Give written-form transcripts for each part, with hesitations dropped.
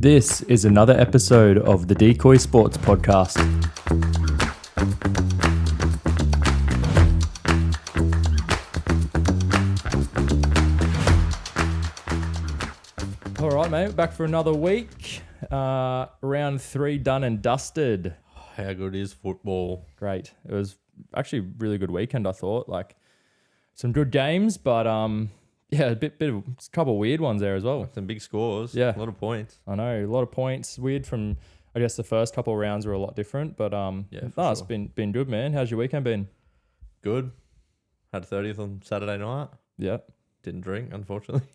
This is another episode of the Decoy Sports Podcast. All right, mate, back for another week. Round 3 done and dusted. How good is football? Great. It was actually a really good weekend, I thought. Like, some good games, but yeah, a bit of a couple of weird ones there as well. Some big scores. Yeah. A lot of points. I know, a lot of points. Weird from, I guess the first couple of rounds were a lot different, but Yeah, it's been good, man. How's your weekend been? Good. Had 30th on Saturday night. Yeah, Didn't drink, unfortunately.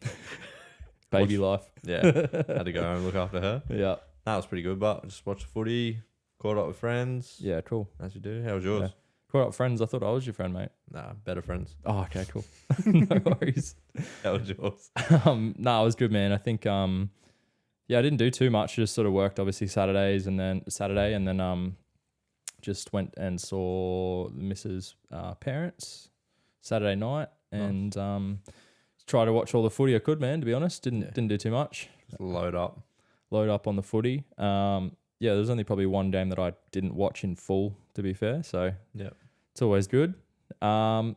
baby life. Yeah. Had to go home and look after her. Yeah, That was pretty good, but just watched the footy, caught up with friends. yeah, cool. As you do. How was yours? Yeah. Caught up with friends. I thought I was your friend, mate. Nah, better friends. Oh, okay, cool. No worries. How was yours? No, it was good, man. I think yeah, I didn't do too much. Just sort of worked obviously Saturday and then just went and saw the missus' parents Saturday night and tried to watch all the footy I could, man, to be honest. Didn't do too much. Just load up. Load up on the footy. Yeah, there's only probably one game that I didn't watch in full, to be fair. So Yeah. it's always good. The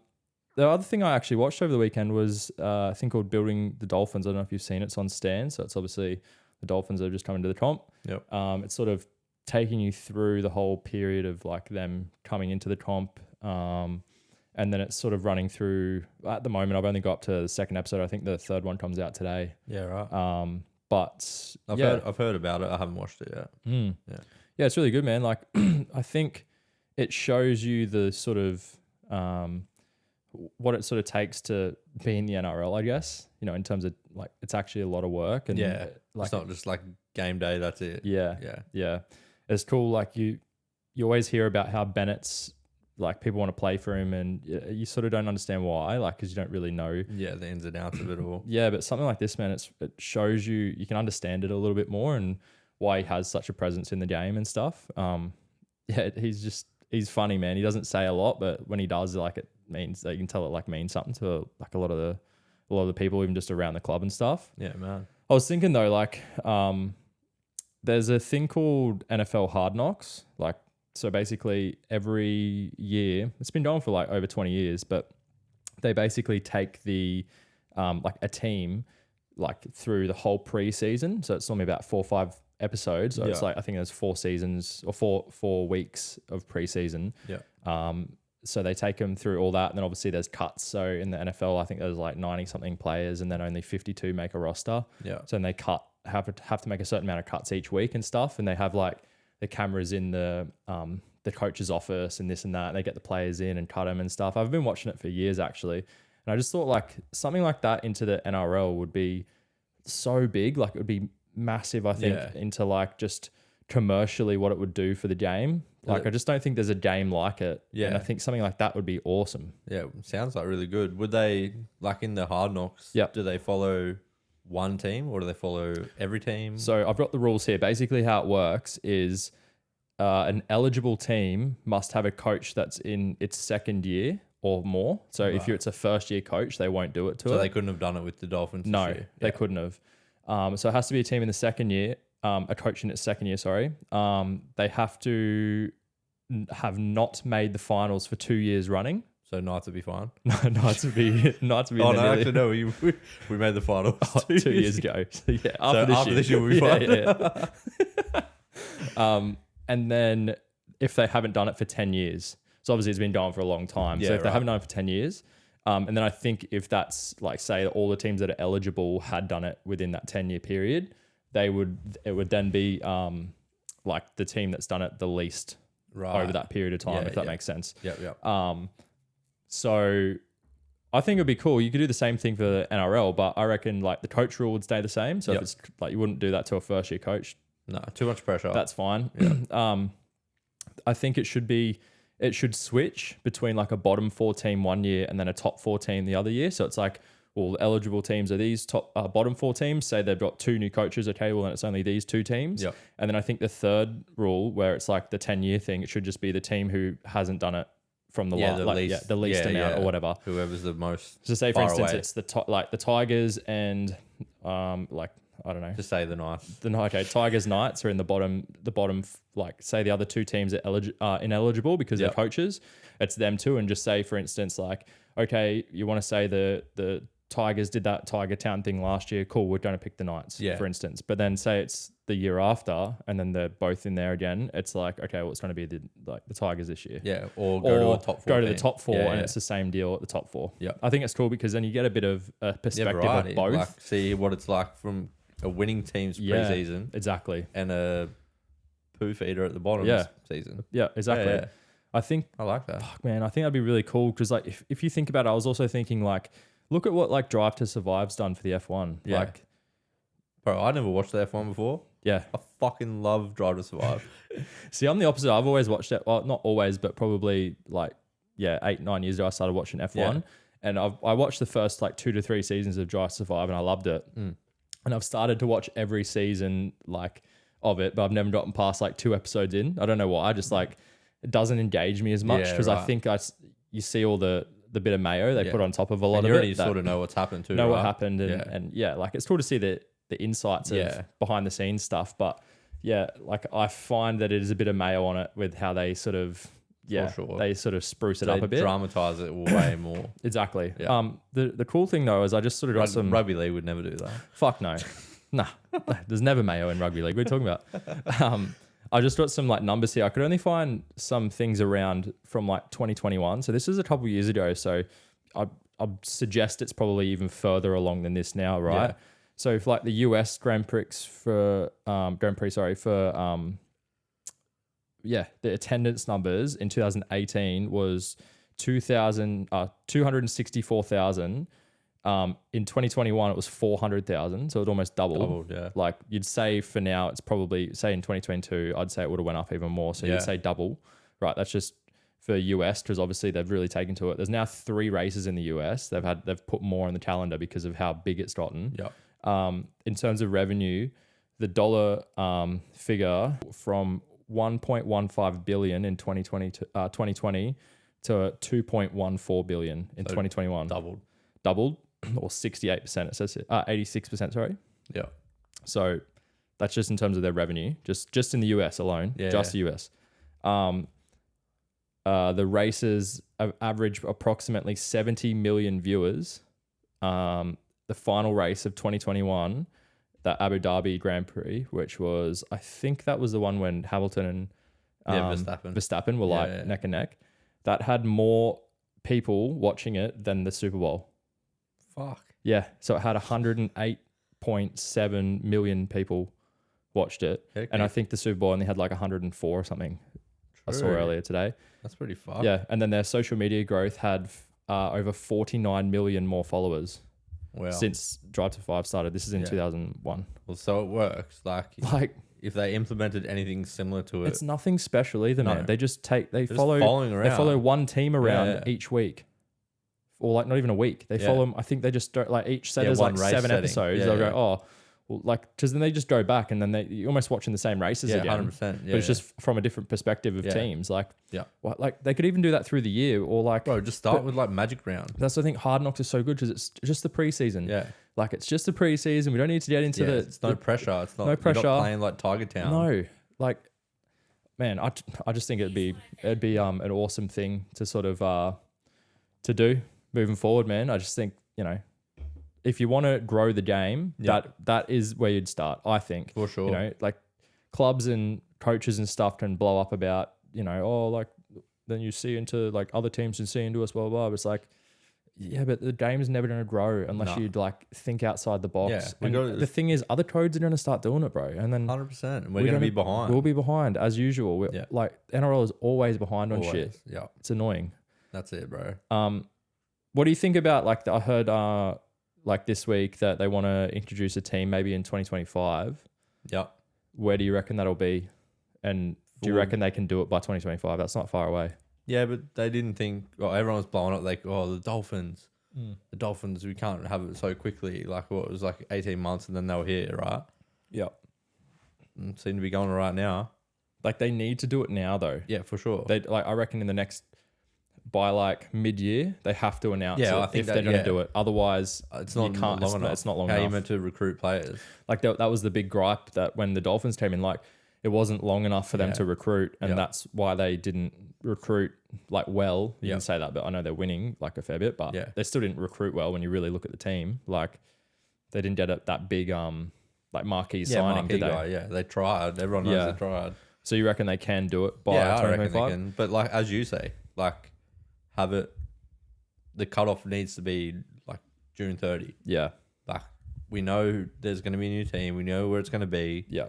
other thing I actually watched over the weekend was a thing called Building the Dolphins. I don't know if you've seen it. It's on Stan. So it's obviously the Dolphins are just coming to the comp. Yep. It's sort of taking you through the whole period of like them coming into the comp. And then it's sort of running through, at the moment, I've only got up to the second episode. I think the third one comes out today. Yeah, right. But I've heard about it. I haven't watched it yet. Yeah, it's really good, man. Like, I think it shows you the sort of what it sort of takes to be in the NRL, I guess, you know, in terms of like, it's actually a lot of work. And Yeah. like, It's not just like game day, that's it. yeah. It's cool. Like you always hear about how Bennett's like people want to play for him and you sort of don't understand why, like, cause you don't really know. Yeah, the ins and outs of it all. Yeah. But something like this, man, it shows you can understand it a little bit more and why he has such a presence in the game and stuff. Yeah, he's funny, man. He doesn't say a lot, but when he does, like, it means that you can tell it like means something to like a lot of the people, even just around the club and stuff. Yeah, man. I was thinking though, like, there's a thing called NFL Hard Knocks. Like, so basically every year, it's been going for like over 20 years, but they basically take the, like a team like through the whole preseason. So it's normally about 4 or 5 episodes. So it's like, I think there's 4 seasons or four weeks of preseason. Yeah. So they take them through all that. And then obviously there's cuts. So in the NFL, I think there's like 90 something players and then only 52 make a roster. Yeah. So then they have to make a certain amount of cuts each week and stuff. And they have like the cameras in the coach's office and this and that. And they get the players in and cut them and stuff. I've been watching it for years actually. And I just thought like something like that into the NRL would be so big. Like it would be massive, I think, into like just commercially what it would do for the game. Like I just don't think there's a game like it. Yeah. And I think something like that would be awesome. Yeah, sounds like really good. Would they, like in the Hard Knocks, do they follow one team or do they follow every team? So I've got the rules here. Basically how it works is an eligible team must have a coach that's in its second year or more. So if it's a first year coach, they won't do it to it. So they couldn't have done it with the Dolphins this No, year? they couldn't have. So it has to be a team in the second year, a coach in its second year, sorry. They have to have not made the finals for 2 years running. So Knights would be fine? not to be Oh, no, actually, no. We made the finals 2 years ago. So, yeah, after this year, we'll be fine. Yeah. And then if they haven't done it for 10 years, so obviously it's been going for a long time. So if they haven't done it for 10 years, and then I think if that's like, say all the teams that are eligible had done it within that 10-year period, it would then be like the team that's done it the least over that period of time, if that makes sense. Yep. So I think it'd be cool. You could do the same thing for the NRL, but I reckon like the coach rule would stay the same. So if it's like, you wouldn't do that to a first year coach. No, too much pressure. That's fine. Yeah. I think it should switch between like a bottom 4 team 1 year and then a top 4 team the other year. So it's like, well, eligible teams are these bottom 4 teams. Say they've got 2 new coaches. Okay, well then it's only these 2 teams. Yep. And then I think the third rule, where it's like the 10-year thing, it should just be the team who hasn't done it from the least amount or whatever. Whoever's the most. So say for far instance, away. it's the Tigers and like I don't know. Just say the Knights. Okay, Tigers Knights are in the bottom. Like say the other two teams are ineligible because they're coaches. It's them too, and just say, for instance, like, okay, you want to say the Tigers did that Tiger Town thing last year. Cool, we're going to pick the Knights, for instance. But then say it's the year after, and then they're both in there again. It's like, okay, well, it's going to be the Tigers this year. Yeah, or go to the top 4. Go to the top 4, and it's the same deal at the top 4. Yeah, I think it's cool because then you get a bit of a perspective of both. Like, see what it's like from a winning team's preseason, exactly, and a poo feeder at the bottom season. Yeah, exactly. Yeah. I think I like that. Fuck, man, I think that'd be really cool because like if you think about it, I was also thinking like, look at what like Drive to Survive's done for the F1. Yeah. Like, bro, I never watched the F1 before. Yeah, I fucking love Drive to Survive. See, I'm the opposite. I've always watched it. Well, not always, but probably like 8-9 years ago, I started watching F1, and I watched the first like 2 to 3 seasons of Drive to Survive, and I loved it. And I've started to watch every season like of it, but I've never gotten past like 2 episodes in. I don't know why. I just like it doesn't engage me as much because I think you see all the bit of mayo they put on top of a lot of it. You already sort of know what's happened too. Know what happened, and like it's cool to see the insights of behind the scenes stuff. But yeah, like I find that it is a bit of mayo on it with how they sort of they sort of spruce it up a bit, dramatize it way more. Exactly. Yeah. The cool thing though is I just sort of got some rugby league would never do that. Fuck no. Nah, there's never mayo in rugby league. What are you talking about? I just got some like numbers here. I could only find some things around from like 2021. So this is a couple of years ago. So I suggest it's probably even further along than this now, right? Yeah. So if like the US Grand Prix the attendance numbers in 2018 was 264,000. In 2021, it was 400,000. So it almost doubled. Yeah. Like you'd say for now, it's probably, say in 2022, I'd say it would have went up even more. So you'd say double, right? That's just for US because obviously they've really taken to it. There's now 3 races in the US. They've put more on the calendar because of how big it's gotten. Yeah. In terms of revenue, the dollar figure from 1.15 billion in 2020 to 2.14 billion in 2021. Doubled. Or 68%, it says 86%, sorry. Yeah. So that's just in terms of their revenue, just in the US alone, the US. The races average approximately 70 million viewers. The final race of 2021, the Abu Dhabi Grand Prix, which was, I think that was the one when Hamilton and Verstappen were neck and neck. That had more people watching it than the Super Bowl. Fuck. Yeah. So it had 108.7 million people watched it. Okay. And I think the Super Bowl only had like 104 or something. True. I saw earlier today. That's pretty fucked. Yeah. And then their social media growth had over 49 million more followers. Wow. Since Drive to 5 started. This is in 2001. Well, so it works. Like if they implemented anything similar to it. It's nothing special either, mate. They just follow one team around each week. Or like not even a week. They follow them. I think they just don't like each set is like 7 episodes. They'll go, well, like, because then they just go back and then you're almost watching the same races again. 100%. Yeah, but it's just from a different perspective of teams. Like, like they could even do that through the year or like. Bro, just start with like Magic Round. That's why I think Hard Knocks is so good because it's just the preseason. Yeah. Like it's just the preseason. We don't need to get into it's no pressure. It's not, no pressure. You're not playing like Tiger Town. No. Like, man, I just think it'd be an awesome thing to sort of to do. Moving forward, man, I just think, if you want to grow the game, that is where you'd start, I think. For sure. Like clubs and coaches and stuff can blow up about, like then you see into like other teams and see into us, blah, blah, blah. But it's like, yeah, but the game is never going to grow unless you'd like think outside the box. Yeah, and the thing is, other codes are going to start doing it, bro. And then 100%. We're going to be behind. We'll be behind as usual. Like NRL is always behind on shit. Yeah. It's annoying. That's it, bro. What do you think about like I heard like this week that they want to introduce a team maybe in 2025? Yeah. Where do you reckon that'll be? And do you reckon they can do it by 2025? That's not far away. Yeah, but they didn't think. Well, everyone was blowing up like, the Dolphins. The Dolphins, we can't have it so quickly. Like it was like 18 months and then they were here, right? Yeah. Seem to be going right now. Like they need to do it now though. Yeah, for sure. I reckon in the next by like mid-year, they have to announce Yeah, it I think if that- they're going to yeah. do it. Otherwise, It's not you can't. long enough. It's not long How are you enough. meant to recruit players? Like that was the big gripe that when the Dolphins came in, like it wasn't long enough for them Yeah. to recruit, and Yeah. that's why they didn't recruit like well. You Yeah. can say that, but I know they're winning like a fair bit, but Yeah. they still didn't recruit well when you really look at the team. Like they didn't get that big like marquee signing, marquee did they? guy, yeah, they tried. Everyone knows Yeah. they tried. So you reckon they can do it by Yeah, I reckon they 2025? can. But like as you say, like have it. The cutoff needs to be like June 30. Yeah, Like we know there's going to be a new team. We know where it's going to be. yeah,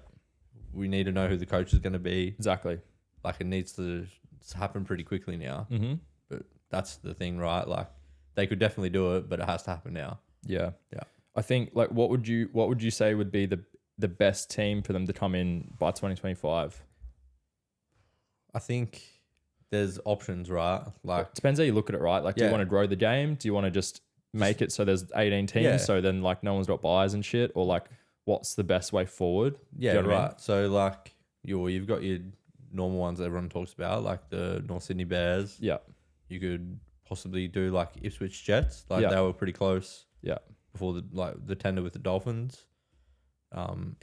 We need to know who the coach is going to be. exactly. Like it needs to happen pretty quickly now. Mm-hmm. But that's the thing, right? Like they could definitely do it, but it has to happen now. Yeah, Yeah. I think like what would you say would be the best team for them to come in by 2025? I think there's options, right? Like It depends how you look at it, right? Like, do you Yeah. want to grow the game? Do you want to just make it so there's 18 teams, Yeah. so then like no one's got buys and shit? Or like, what's the best way forward? yeah, Do you know what I mean? right. So like you've got your normal ones that everyone talks about, like the North Sydney Bears. Yeah, You could possibly do like Ipswich Jets. Like Yeah. they were pretty close yeah. before the tender with the Dolphins.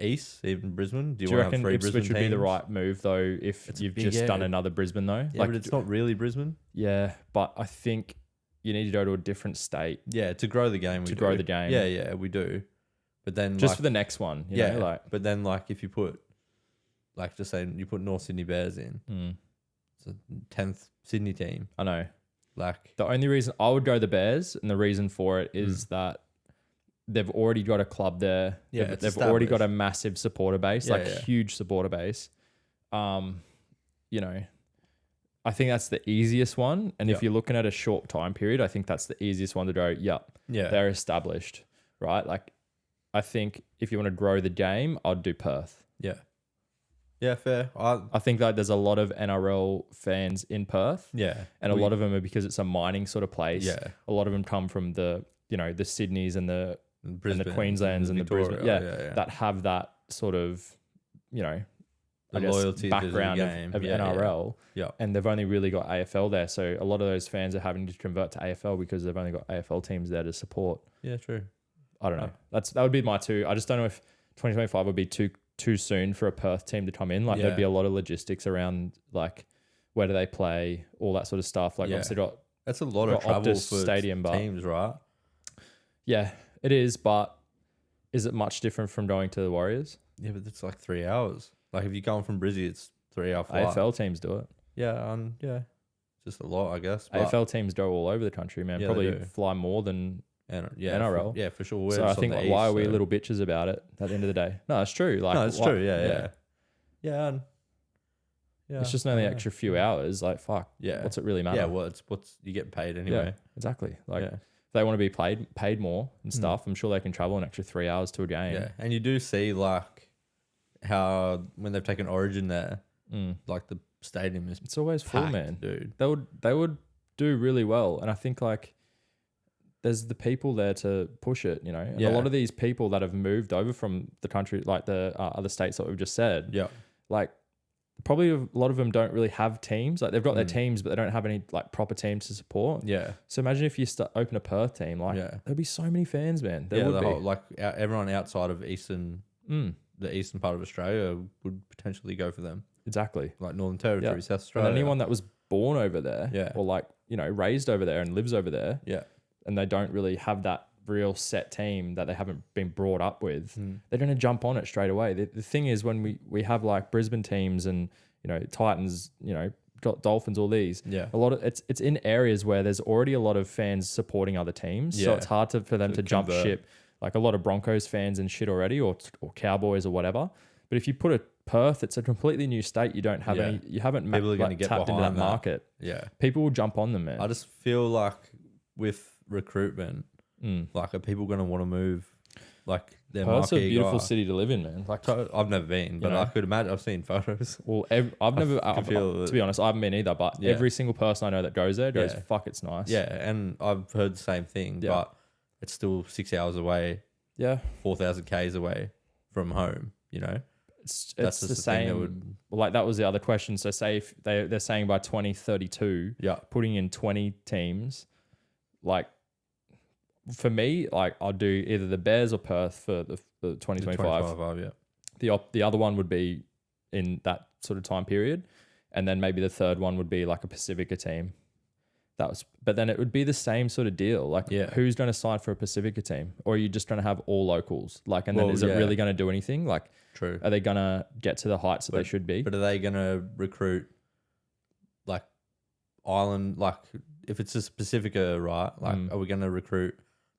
East, even Brisbane. Do you want to reckon have three Ipswich Brisbane would be the teams? right move though if It's a you've big- just yeah. done another Brisbane though? Yeah, but it's not really Brisbane. Yeah, but I think you need to go to a different state Yeah, to grow the game. to grow the game. Yeah, we do. But then just like, for the next one. You yeah, know, like but then like if you put, like just say you put North Sydney Bears in, it's a 10th Sydney team. I know. Like The only reason I would go the Bears, and the reason for it Mm. is that they've already got a club there. Yeah, they've, it's they've already got a established. massive supporter base, Yeah, like yeah. huge supporter base. You know, I think that's the easiest one. And if Yeah. you're looking at a short time period, I think that's the easiest one to go. Yep, yeah, they're established, right? Like, I think if you want to grow the game, I'd do Perth. yeah, fair. I think that there's a lot of NRL fans in Perth. Yeah, And a lot of them are because it's a mining sort of place. Yeah. A lot of them come from the Sydneys and the Brisbane, Queenslands and the Victoria, Brisbane. Yeah, that have that sort of, The I guess loyalty to the background game. of Yeah, NRL. Yeah. And they've only really got AFL there. So a lot of those fans are having to convert to AFL because they've only got AFL teams there to support. Yeah, true. I don't know. That would be my two. I just don't know if 2025 would be too soon for a Perth team to come in. Like Yeah. there'd be a lot of logistics around like where do they play, all that sort of stuff. Like Yeah. obviously got That's a lot of got travel Optus for Stadium, but- teams, right? yeah, it is, but is it much different from going to the Warriors? Yeah, but it's like 3 hours. Like if you're going from Brizzy, it's 3 hour flight. AFL teams do it. Yeah, just a lot, I guess. But, AFL teams go all over the country, man. Yeah, they Probably do. fly more than and, NRL. For sure. We're so I just on think the like, why east, are we so- little bitches about it at the end of the day? No, it's true. Like, No, it's why- true. Yeah. Yeah. It's just only an yeah. extra few hours. Like, fuck. Yeah. What's it really matter? Yeah, well, it's what's you get paid anyway. Yeah, exactly. Like, Yeah. if they want to be paid more and Hmm. stuff, I'm sure they can travel an extra 3 hours to a game. Yeah, and you do see like how when they've taken Origin there, like the stadium is It's always full, packed, man. dude. They would do really well, and I think like there's the people there to push it, you know. And a Yeah. lot of these people that have moved over from the country, like the other states that we've just said, Yeah, like probably a lot of them don't really have teams. Like they've got their Mm. teams, but they don't have any like proper teams to support. yeah, So imagine if you open a Perth team, like Yeah. there'd be so many fans, man. There yeah. would The be. whole, like everyone outside of the eastern part of Australia would potentially go for them, Exactly. like Northern Territory, Yeah. South And Australia. anyone that was born over there, Yeah. or like raised over there and lives over there, yeah, and they don't really have that real set team that they haven't been brought up with, Hmm. they're going to jump on it straight away. The thing is, when we have like Brisbane teams and Titans, Dolphins, all these, Yeah. a lot of it's in areas where there's already a lot of fans supporting other teams, so Yeah. it's hard for them to jump convert. ship. Like a lot of Broncos fans and shit already, or Cowboys or whatever. But if you put a Perth, it's a completely new state. You don't have Yeah. you haven't People are gonna like, get tapped into that behind that. market. yeah. People will jump on them, man. I just feel like with recruitment, Mm. like are people going to want to move? Like their Perth's a marquee beautiful guy? city to live in, man. Like, I've never been, but know. I could imagine. I've seen photos. well, I've never. feel To be honest, I haven't been either. But Yeah. every single person I know that goes there goes, Yeah. "Fuck, it's nice." Yeah, and I've heard the same thing, Yeah. but it's still 6 hours away, yeah. 4,000 k's away from home. You know, it's That's the just the thing that same. would. Like that was the other question. So say if they're saying by 2032, Yeah. putting in 20 teams, like for me, like I'll do either the Bears or Perth for the 2025. 25, yeah. The other one would be in that sort of time period, and then maybe the third one would be like a Pacifica team. But then it would be the same sort of deal. Like, who's going to sign for a Pacifica team, or are you just going to have all locals? Like, and then is it really going to do anything? Like, true. Are they going to get to the heights that they should be? But are they going to recruit like island? Like, if it's a Pacifica, right? Like, are we going to recruit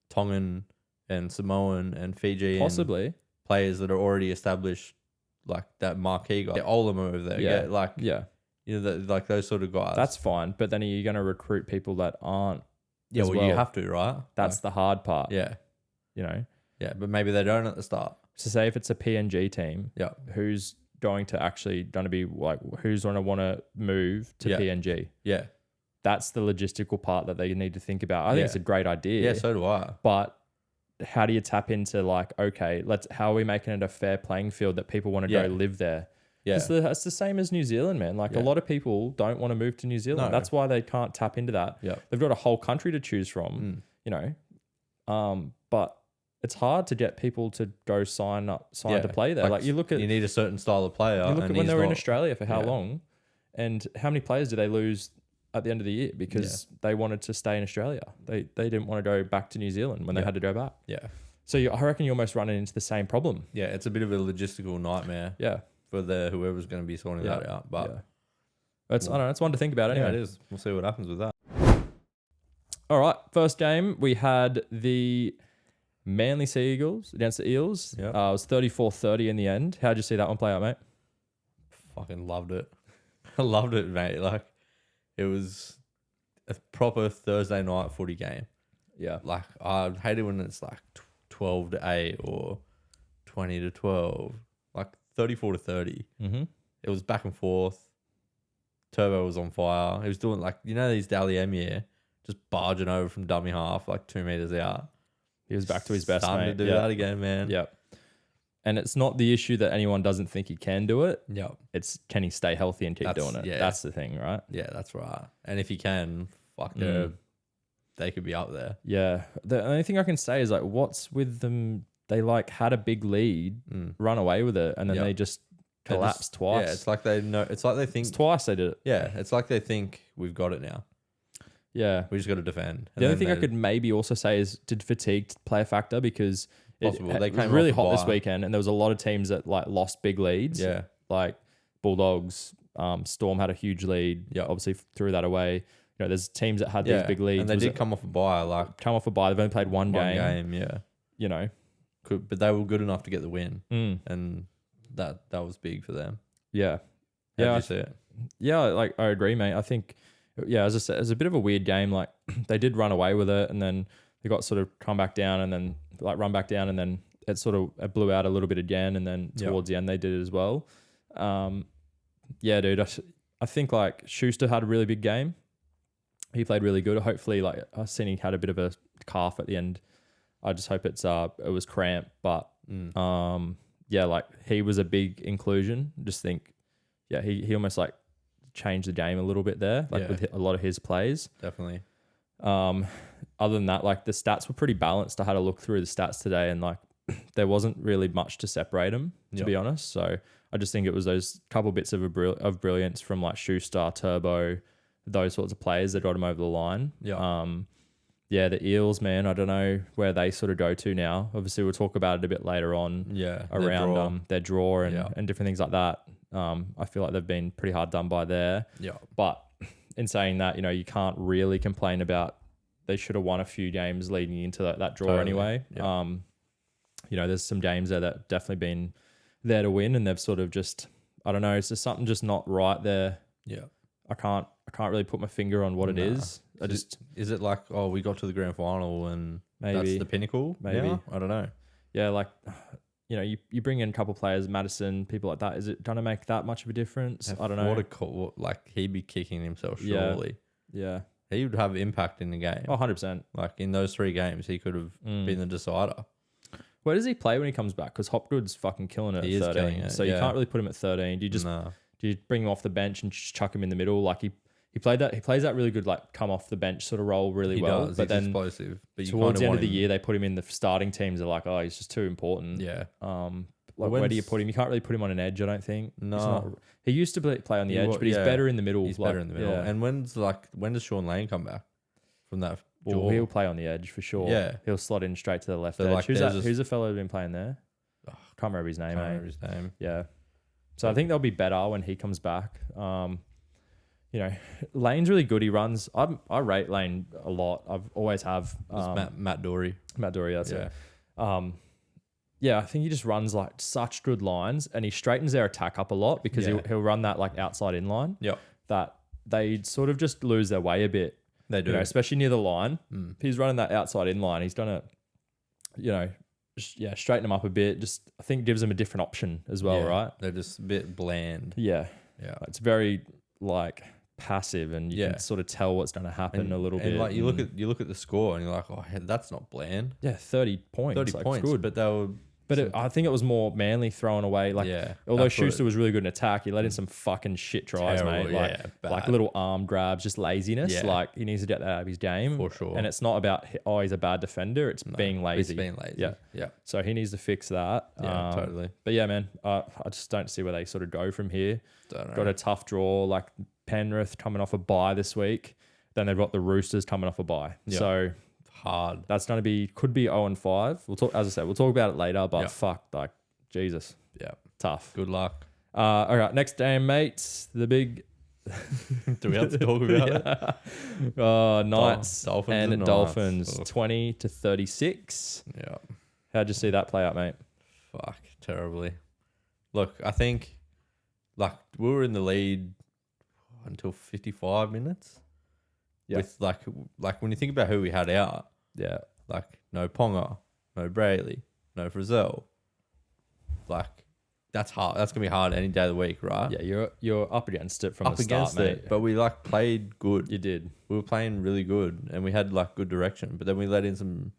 Tongan and Samoan and Fiji Possibly players that are already established, like that marquee guy? Get Olam over there. Yeah. You know, like those sort of guys. That's fine. But then are you going to recruit people that aren't? Yeah, well, you have to, right? That's the hard part. Yeah. You know? Yeah, but maybe they don't at the start. So say if it's a PNG team, who's going to be like, who's going to want to move to PNG? Yeah. That's the logistical part that they need to think about. I think it's a great idea. Yeah, so do I. But how do you tap into like, okay, how are we making it a fair playing field that people want to go live there? Yeah. It's the same as New Zealand, man. Like a lot of people don't want to move to New Zealand. No. That's why they can't tap into that. Yeah. They've got a whole country to choose from, you know. But it's hard to get people to go sign to play there. Like you need a certain style of player. You look at when they were in Australia for how long, and how many players did they lose at the end of the year because they wanted to stay in Australia. They didn't want to go back to New Zealand when they had to go back. Yeah. So I reckon you're almost running into the same problem. Yeah, it's a bit of a logistical nightmare. Yeah. For whoever's going to be sorting that out. But I don't know, it's one to think about anyway. Yeah, it is. We'll see what happens with that. All right. First game, we had the Manly Sea Eagles against the Eels. Yep. It was 34-30 in the end. How'd you see that one play out, mate? Fucking loved it. I loved it, mate. Like, it was a proper Thursday night footy game. Yeah. Like, I hate it when it's like 12-8 or 20-12. Like, 34-30. Mm-hmm. It was back and forth. Turbo was on fire. He was doing like, you know, these Dally Emir just barging over from dummy half, like 2 meters out. He was back to his best, Starting mate. to do that again, man. Yeah. And it's not the issue that anyone doesn't think he can do it. Yeah. It's can he stay healthy and keep doing it? Yeah. That's the thing, right? Yeah, that's right. And if he can, they could be up there. Yeah. The only thing I can say is like, what's with them? They like had a big lead, run away with it, and then they just collapsed twice. Yeah, it's like they know. It's like they think it's twice they did it. Yeah, it's like they think we've got it now. Yeah, we just got to defend. The only thing I could maybe also say is did fatigue play a factor because they it was really hot this weekend, and there was a lot of teams that like lost big leads. Yeah, like Bulldogs, Storm had a huge lead. Yeah, obviously threw that away. You know, there's teams that had these big leads, and they did come off a bye. They've only played one game. Yeah, you know. But they were good enough to get the win, and that was big for them. Yeah, How did you see it? Yeah, like I agree, mate. I think, as I said, it was a bit of a weird game. Like they did run away with it, and then they got sort of come back down, and then like run back down, and then it blew out a little bit again, and then towards the end they did it as well. Dude, I think like Schuster had a really big game. He played really good. Hopefully, like I've seen he had a bit of a calf at the end. I just hope it was cramped, but like he was a big inclusion. Just think, he almost like changed the game a little bit there, like with a lot of his plays. Definitely. Other than that, like the stats were pretty balanced. I had a look through the stats today, and like there wasn't really much to separate them, to be honest. So I just think it was those couple bits of brilliance from like Schuster, Turbo, those sorts of players that got him over the line. Yeah. The Eels, man, I don't know where they sort of go to now. Obviously, we'll talk about it a bit later on. Yeah, around their draw and different things like that. I feel like they've been pretty hard done by there. Yeah. But in saying that, you can't really complain about they should have won a few games leading into that draw anyway. Yeah. There's some games there that definitely been there to win, and they've sort of just, I don't know, it's just something just not right there. Yeah. I can't really put my finger on what it is. Is it like, we got to the grand final and maybe that's the pinnacle? Maybe. Now? I don't know. Yeah, like, you bring in a couple of players, Madison, people like that. Is it going to make that much of a difference? I don't know. What a call. Like, he'd be kicking himself, surely. Yeah. He would have impact in the game. Oh, 100%. Like, in those 3 games, he could have been the decider. Where does he play when he comes back? Because Hopgood's fucking killing it He at is 13. killing it, So you yeah. can't really put him at 13. Do you just No. do you bring him off the bench and just chuck him in the middle? Like he plays that really good, like come off the bench sort of role really He well. does. But He's then explosive. But you towards kinda the end want of the him- year, they put him in the starting teams. They're like, oh, he's just too important. Yeah. Like where do you put him? You can't really put him on an edge, I don't think. No. He used to play on the edge, but he's yeah. better in the middle. He's like, better in the middle. yeah. And when does Sean Lane come back from that? Well, he'll play on the edge for sure. Yeah. He'll slot in straight to the left So, edge. like, Who's there's that? a- Who's the fellow who's been playing there? Oh, Can't remember his name. Can't eh? remember his name. Yeah. So I think they'll be better when he comes back. You know, Lane's really good. He runs. I rate Lane a lot. I've always have. It's Matt Dory. Matt Dory, that's Yeah. it. Yeah, I think he just runs like such good lines, and he straightens their attack up a lot because Yeah. he'll run that like outside in line. Yep. That they sort of just lose their way a bit. They do. You know, especially near the line. Mm. He's running that outside in line. He's done it. You know, straighten them up a bit. Just I think gives them a different option as well, Yeah. right? They're just a bit bland. Yeah, Yeah. it's very like passive, and you Yeah. can sort of tell what's going to happen a little bit. And like you look at the score and you're like, oh, that's not bland. 30 points. 30 like, points, it's good. but they were. But I think it was more Manly throwing away. Like, Yeah, although that's what Schuster was really good in attack, he let in some fucking shit tries, Terrible, mate. Like, yeah, like bad. little arm grabs, just laziness. Yeah. Like, he needs to get that out of his game. For sure. And it's not about, oh, he's a bad defender. It's being lazy. It's being lazy. Yeah. Yeah. So he needs to fix that. Yeah, totally. But yeah, man, I just don't see where they sort of go from here. Don't know. Got a tough draw, like Penrith coming off a bye this week. Then they've got the Roosters coming off a bye. Yeah. So Hard. that's going to be, could be 0-5. We'll talk, as I said, we'll talk about it later, but Yeah. fuck, like, Jesus, Yeah. tough. Good luck. All right, next game, mates. The big Do we have to talk about it? Knights Dolphins and and Knights. Dolphins, Ugh. 20-36. Yeah. How'd you see that play out, mate? Fuck. Terribly. Look, I think like we were in the lead until 55 minutes. Yeah. With like when you think about who we had out, Yeah, like no Ponga, no Brayley, no Frizzell. Like that's hard. That's gonna be hard any day of the week, right? yeah, you're up against it from Up the start, against mate. it, but we like played good. You did. We were playing really good, and we had like good direction. But then we let in some,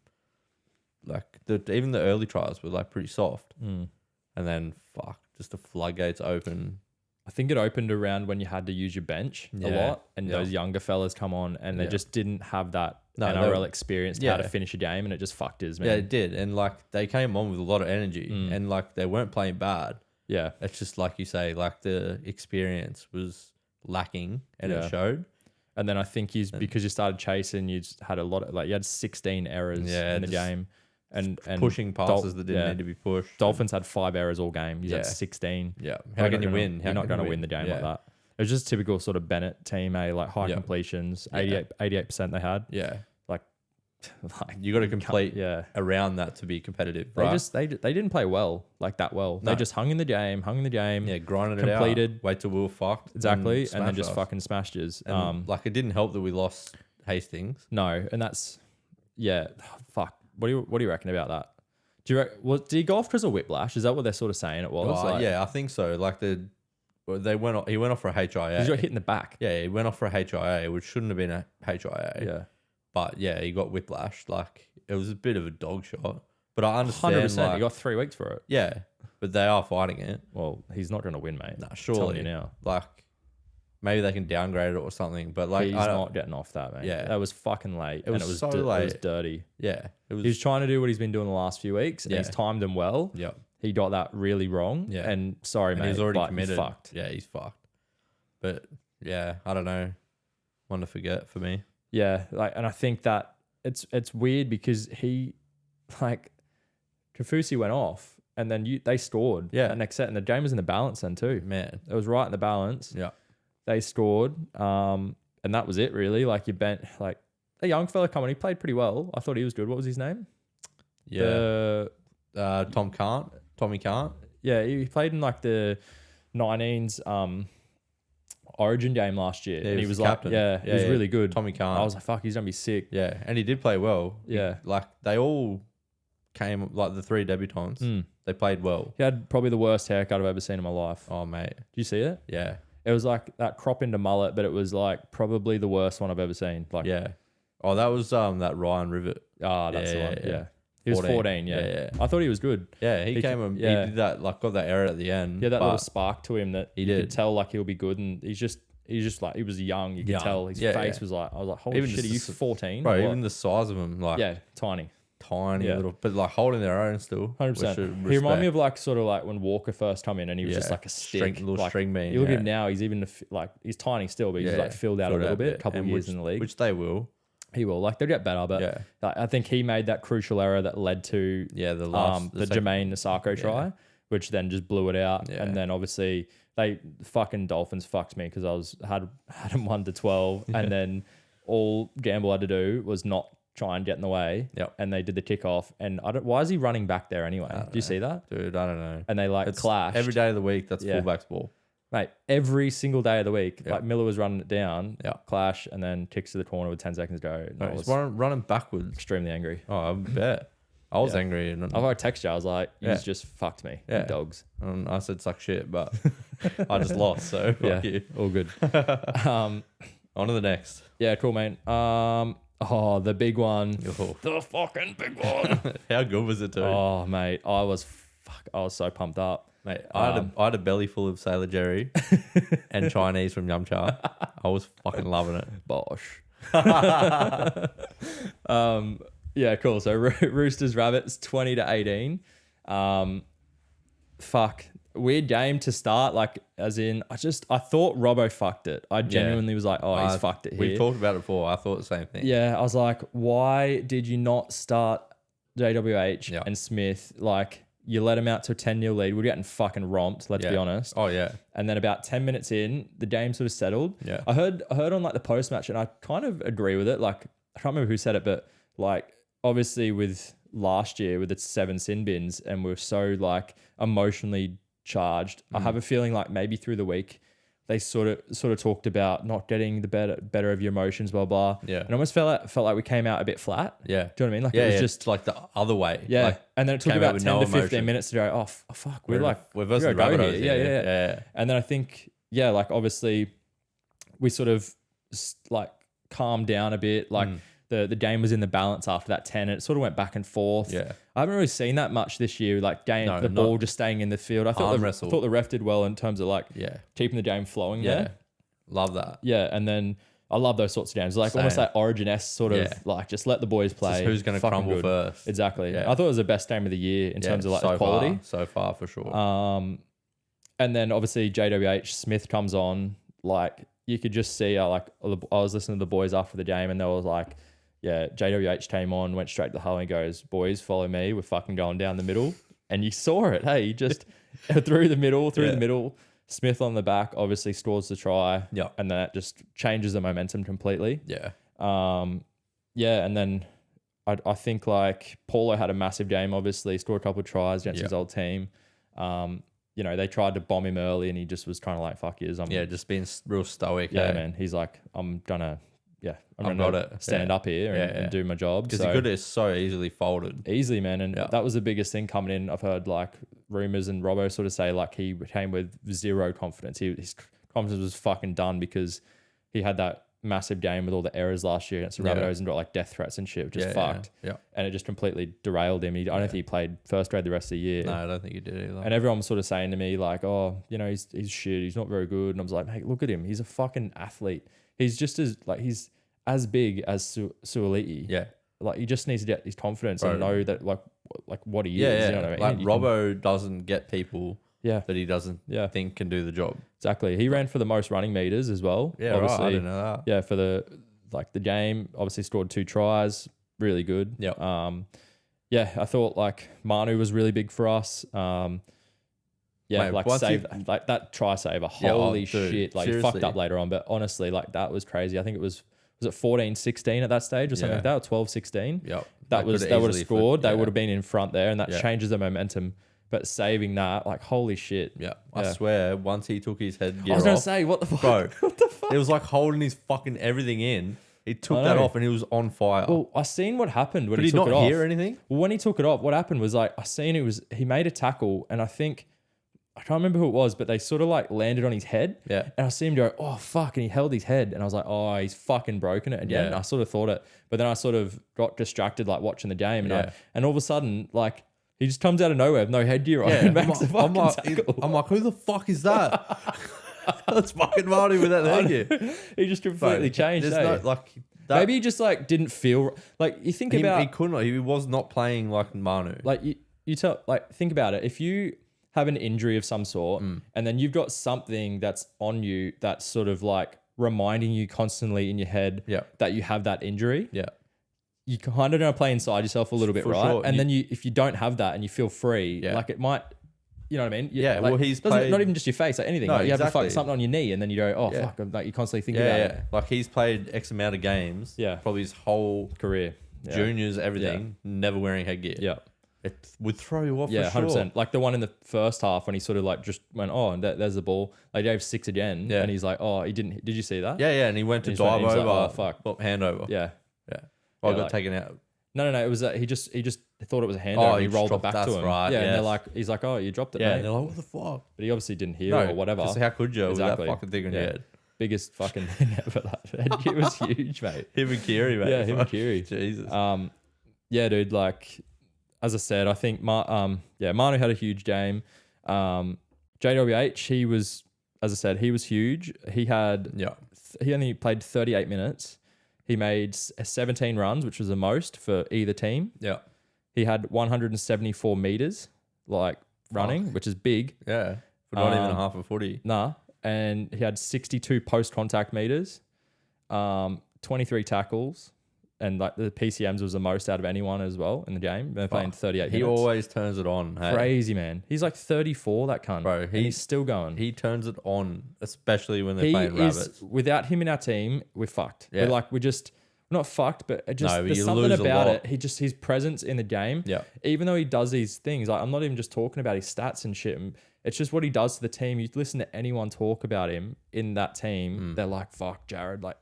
like even the early tries were like pretty soft, and then fuck, just the floodgates open. I think it opened around when you had to use your bench a Yeah. lot, and Yeah. those younger fellas come on, and they Yeah. just didn't have that No, they NRL were- experience to yeah. how to finish a game, and it just fucked us, man. Yeah, it did, and like they came on with a lot of energy, and like they weren't playing bad. Yeah. It's just like you say, like the experience was lacking, and Yeah. it showed. And then I think because you started chasing, you just had a lot of you had 16 errors Yeah, in the just game, and Pushing passes that didn't need to be pushed. Dolphins had 5 errors all game. You Yeah. had 16. Yeah, You're how not can you gonna- win? You're not going to win the game like that. It was just a typical sort of Bennett team, like high Yeah. completions, Yeah. 88% they had. Yeah, Like you got to you can't- complete yeah. around that to be competitive. They Right? just they didn't play well like that well. They No. just hung in the game. yeah, grinded it completed. out. Wait till we were fucked. Exactly, and then smash just us. fucking smashed us. And, like it didn't help that we lost Hastings. No, and that's fuck. What do you reckon about that? Do you did he go off because of whiplash? Is that what they're sort of saying it was? Like, Yeah, I think so. Like he went off for a HIA. he got hit in the back. Yeah, he went off for a HIA, which shouldn't have been a HIA. Yeah, But yeah, he got whiplash. Like it was a bit of a dog shot. But I understand. 100%. Like, He got 3 weeks for it. yeah, but they are fighting it. Well, he's not going to win, mate. Nah, I'm telling surely. you now. Like maybe they can downgrade it or something. But like He's I don't, not getting off that, mate. Yeah. That was fucking late. It was and it was so It was late. dirty. yeah, it was. He's trying to do what he's been doing the last few weeks, and Yeah. he's timed them well. yeah, He got that really wrong. Yeah. And sorry, and mate, he's already but committed. He's fucked. Yeah, he's fucked. But yeah, I don't know. One to forget for me. Yeah, and I think that it's weird because he, Kafusi went off, and then they scored. Yeah. That next set, and the game was in the balance then too. Man. It was right in the balance. Yeah. They scored, and that was it really. Like you bent a young fella coming. He played pretty well. I thought he was good. What was his name? Yeah. Tommy Can't. Yeah, he played in the 19s Origin game last year, Yeah, and he he was was the like, captain. he was really good. Tommy Can't. I was like, fuck, he's gonna be sick. Yeah, and he did play well. Yeah. They all came, like the 3 debutants, they played well. He had probably the worst haircut I've ever seen in my life. Oh, mate. Do you see it? Yeah. It was like that crop into mullet, but it was like probably the worst one I've ever seen. Yeah. Oh, that was that Ryan Rivet. That's the Yeah, one. yeah. Yeah. He was 14, yeah. I thought he was good. Yeah, he came and he did that, like got that error at the end. Yeah, that little spark to him that he you did. could tell like he'll be good, and he's just like he was young. You could tell his face was like, I was like, holy shit, are you 14? Bro, even the size of him, like tiny little, but like holding their own still. 100%. He reminded me of like sort of like when Walker first come in and he was just like a stick, little string bean. You look at him now, he's even like he's tiny still, but he's like filled out a little bit. A couple of years in the league, which they will. He will. Like they'll get better, but like, I think he made that crucial error that led to the Jermaine Nasako try, which then just blew it out. And then obviously they fucking Dolphins fucked me because I had him 1-12, and then all Gamble had to do was not try and get in the way. And they did the kickoff. And why is he running back there anyway? Do you see that? Dude, I don't know. And they like clashed. Every day of the week, that's fullback's ball. Mate, every single day of the week, like Miller was running it down, clash, and then kicks to the corner with 10 seconds to go. No, he's running backwards. Extremely angry. Oh, I bet. I was angry. And I text you. I was like, you just fucked me. You dogs. And I said suck shit, but I just lost. So fuck you. All good. On to the next. Yeah, cool, mate. The big one. The fucking big one. How good was it, too? Oh, mate. I was so pumped up. Mate, I had a belly full of Sailor Jerry and Chinese from Yum Cha. I was fucking loving it. Bosh. Yeah, cool. So Roosters Rabbits 20-18. Weird game to start. Like, as in, I thought Robbo fucked it. I genuinely was like, oh, he's fucked it here. We've talked about it before. I thought the same thing. Yeah, I was like, why did you not start JWH and Smith? Like, you let him out to a 10-0 lead. We're getting fucking romped, let's be honest. Oh, yeah. And then about 10 minutes in, the game sort of settled. Yeah. I heard on like the post-match, and I kind of agree with it. Like, I can't remember who said it, but like, obviously with last year with its 7 sin bins, and we're so like emotionally charged. I have a feeling like maybe through the week, they sort of talked about not getting the better of your emotions, blah blah. Yeah, and almost felt like we came out a bit flat. Yeah, do you know what I mean? Like it was just like the other way. Yeah, like, and then it took about 10 to 15 minutes to go. Oh fuck, we're versus the Rabbitohs. Yeah. And then I think like obviously we sort of like calmed down a bit. Like the game was in the balance after that 10, and it sort of went back and forth. Yeah, I haven't really seen that much this year. Like the ball just staying in the field. I thought the ref did well in terms of like keeping the game flowing there. Love that. Yeah, and then I love those sorts of games. Like almost like Origin-esque sort of like just let the boys play. Who's going to crumble first? Exactly. Yeah. I thought it was the best game of the year in terms of like the quality. So far for sure. And then obviously JWH Smith comes on. Like you could just see, I was listening to the boys after the game, and they were like, JWH came on, went straight to the hull and goes, boys, follow me. We're fucking going down the middle. And you saw it. Hey, just through the middle. Smith on the back obviously scores the try. Yeah. And that just changes the momentum completely. Yeah. And then I think like Paulo had a massive game, obviously, scored a couple of tries against his old team. They tried to bomb him early and he just was kind of like, fuck yous. Just being real stoic. Yeah, man. He's like, I'm gonna stand up here and do my job. Because he is so easily folded. Easily, man. And that was the biggest thing coming in. I've heard like rumors and Robbo sort of say like he came with zero confidence. His confidence was fucking done because he had that massive game with all the errors last year against the Rabbitohs and got like death threats and shit, which is fucked. Yeah. And it just completely derailed him. I don't think he played first grade the rest of the year. No, I don't think he did either. And everyone was sort of saying to me like, oh, he's shit. He's not very good. And I was like, mate, look at him. He's a fucking athlete. He's just he's as big as Suoliti. Yeah. Like he just needs to get his confidence and know that like what he is. You know what I mean? Like Robbo doesn't get people that he doesn't think can do the job. Exactly. He ran for the most running meters as well. Yeah, obviously. I didn't know that. Yeah, for the game, obviously scored 2 tries. Really good. Yeah. I thought like Manu was really big for us. That try saver. Holy shit. Like he fucked up later on, but honestly, like that was crazy. I think it was it 14-16 at that stage or something like that, or 12-16? Yep. They would have scored. They would have been in front there, and that changes the momentum. But saving that, like, holy shit. Yeah. I swear, once he took his headgear off. I was going to say, what the fuck? Bro, what the fuck? It was like holding his fucking everything in. He took that off and he was on fire. Well, I seen what happened when he took it off. Did he not hear anything? Well, when he took it off, what happened was like, I seen he made a tackle, and I think I can't remember who it was, but they sort of like landed on his head. Yeah. And I see him go, oh, fuck. And he held his head. And I was like, oh, he's fucking broken it again. Yeah. And I sort of thought it. But then I sort of got distracted, like watching the game. And, and all of a sudden, like, he just comes out of nowhere with no headgear on and makes a fucking tackle. I'm like, who the fuck is that? That's fucking Marty without the headgear. He just completely changed. There's no, like, that, maybe he just like didn't feel like you think about. He couldn't. He was not playing like Manu. Like you tell, like, think about it. If you have an injury of some sort and then you've got something that's on you that's sort of like reminding you constantly in your head that you have that injury. Yeah. You kind of don't play inside yourself a little bit, right? Sure. And then if you don't have that and you feel free, like it might, you know what I mean? Yeah. Like, well, he's played, not even just your face, like anything. No, like you have exactly. something on your knee and then you go, oh, fuck. Like you constantly think about it. Like he's played X amount of games. Yeah. Probably his whole career. Juniors, everything, never wearing headgear. Yeah. It would throw you off. Yeah, for 100%. Sure. Like the one in the first half when he sort of like just went, oh, and there's the ball. Like he gave 6 again. Yeah. And he's like, oh, he didn't. Did you see that? Yeah, yeah. And he went to dive over. Like, oh, fuck. Hand over. Yeah. Yeah. Well, I got taken out. No. It was he just thought it was a hand over. And he rolled it back to him. Right. Yeah. And they're like, he's like, oh, you dropped it. Yeah. Mate. And they're like, what the fuck? But he obviously didn't hear or whatever. How could you? Exactly. With that fucking thing on your head. Biggest fucking thing ever. It was huge, mate. Him and Kiri, mate. Yeah, him and Kiri. Jesus. Yeah, dude. Like, as I said, I think Manu had a huge game. JWH, he was, as I said, he was huge. He had he only played 38 minutes. He made 17 runs, which was the most for either team. Yeah. He had 174 meters, like running, which is big. Yeah. For not even a half a footy. Nah. And he had 62 post-contact meters, 23 tackles, and like the PCMs was the most out of anyone as well in the game. They're playing 38 minutes. He always turns it on. Hey? Crazy, man. He's like 34, that cunt. Bro, he's still going. He turns it on, especially when they're playing rabbits. Without him in our team, we're fucked. Yeah. We're not fucked, but there's something about it. His presence in the game. Yeah. Even though he does these things, like I'm not even just talking about his stats and shit. It's just what he does to the team. You listen to anyone talk about him in that team, they're like, fuck Jared, like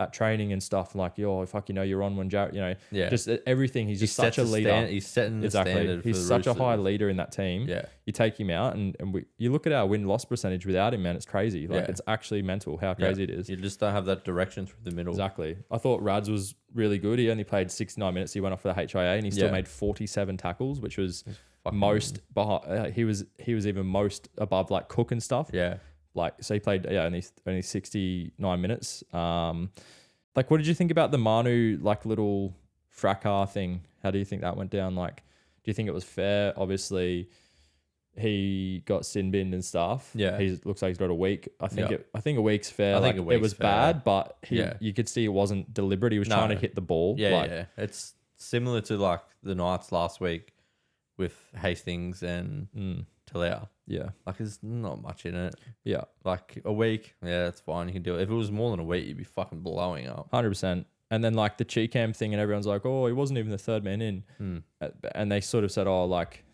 at training and stuff, like, yo, fuck, you're on when Jared, just everything. He's just such a leader. He's setting the standard. He's such a high leader in that team. Yeah. You take him out and you look at our win-loss percentage without him, man, it's crazy. Like it's actually mental how crazy it is. You just don't have that direction through the middle. Exactly. I thought Rads was really good. He only played 69 minutes. He went off for the HIA and he still made 47 tackles, which was most he was even most above like Cook and stuff. Yeah. Like, so he played only 69 minutes. Like, what did you think about the Manu like little fracas thing? How do you think that went down? Like, do you think it was fair? Obviously, he got sin binned and stuff. Yeah, he looks like he's got a week. I think a week's fair. I think a week's it was fair. Bad, but you could see it wasn't deliberate. He was trying to hit the ball. Yeah, it's similar to like the Knights last week with Hastings and Talau. Yeah. Like, there's not much in it. Yeah. Like, a week, that's fine. You can do it. If it was more than a week, you'd be fucking blowing up. 100%. And then, like, the Cheekham thing, and everyone's like, oh, he wasn't even the third man in. And they sort of said, oh, like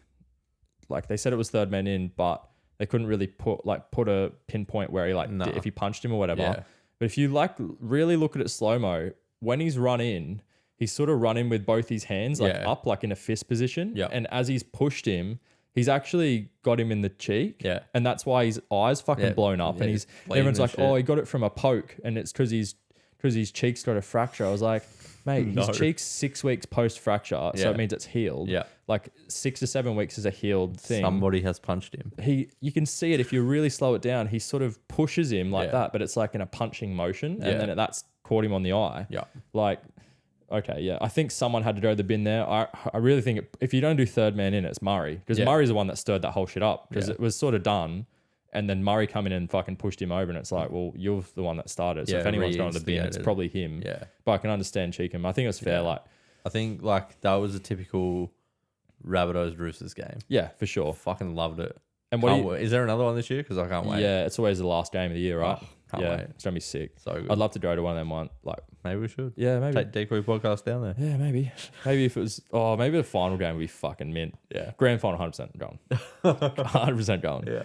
they said it was third man in, but they couldn't really put a pinpoint where he, if he punched him or whatever. Yeah. But if you, really look at it slow-mo, when he's run in, he's sort of run in with both his hands, up, in a fist position. Yeah. And as he's pushed him, he's actually got him in the cheek. Yeah. And that's why his eyes fucking blown up. And everyone's like, oh, he got it from a poke. And it's because his cheek's got a fracture. I was like, mate, his cheek's 6 weeks post-fracture. So it means it's healed. Yeah. Like 6 to 7 weeks is a healed thing. Somebody has punched him. You can see it if you really slow it down. He sort of pushes him like that, but it's like in a punching motion. And then that's caught him on the eye. Yeah. Like, okay, yeah. I think someone had to go to the bin there. I really think if you don't do third man in, it's Murray. Because Murray's the one that stirred that whole shit up. Because it was sort of done. And then Murray come in and fucking pushed him over. And it's like, well, you're the one that started. So if anyone's going to the bin, it's probably him. Yeah. But I can understand Cheekham. I think it was fair. Like, I think that was a typical Rabbitohs Roosters game. Yeah, for sure. Fucking loved it. And is there another one this year? Because I can't wait. Yeah, it's always the last game of the year, right? Can't wait. It's gonna be sick. So good. I'd love to go to one of them. Maybe we should. Yeah, maybe take Decoy podcast down there. Yeah, maybe. Maybe if it was. Oh, maybe the final game would be fucking mint. Yeah, grand final, 100% going. 100% going. Yeah.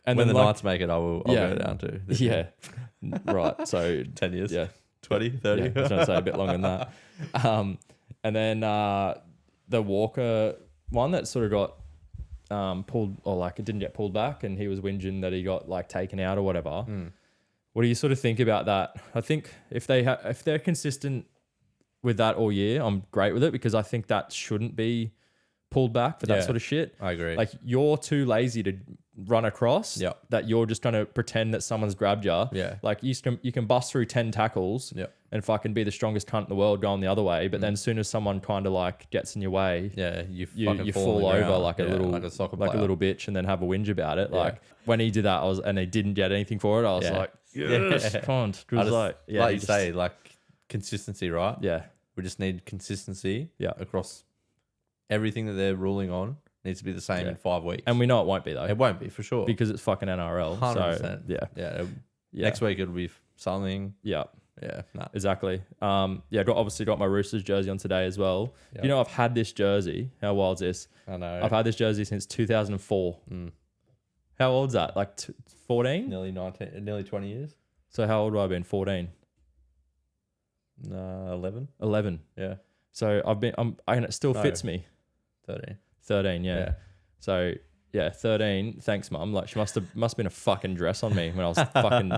And when the Knights make it, I'll go down too. Yeah. Right. So 10 years. Yeah. 20, 30. Yeah, I was going to say a bit longer than that. And then the Walker one that sort of got pulled, or like it didn't get pulled back, and he was whinging that he got like taken out or whatever. What do you sort of think about that? I think if they're consistent with that all year, I'm great with it, because I think that shouldn't be pulled back for that sort of shit. I agree. Like, you're too lazy to run across that you're just trying to pretend that someone's grabbed you. Yeah. Like, you can bust through 10 tackles and fucking be the strongest cunt in the world going the other way. But then as soon as someone kind of like gets in your way, you fall over ground. like a little, like a soccer like a player. little bitch, and then have a whinge about it. Like, when he did that, and they didn't get anything for it, I was like, yes, cunt. Like you say, like consistency, right? Yeah. We just need consistency across everything that they're ruling on. Needs to be the same in 5 weeks. And we know it won't be, though. It won't be, for sure. Because it's fucking NRL. 100%. So, yeah. Next week it'll be something. Yeah. Yeah. Nah. Exactly. Obviously got my Roosters jersey on today as well. Yep. You know, I've had this jersey. How wild's this? I know. I've had this jersey since 2004. How old's that? Like 14? Nearly 20 years. So how old have I been? 14? 11. 11. Yeah. So and it still fits me. 13, yeah. So yeah, 13. Thanks, Mum. Like, she must have been a fucking dress on me when I was fucking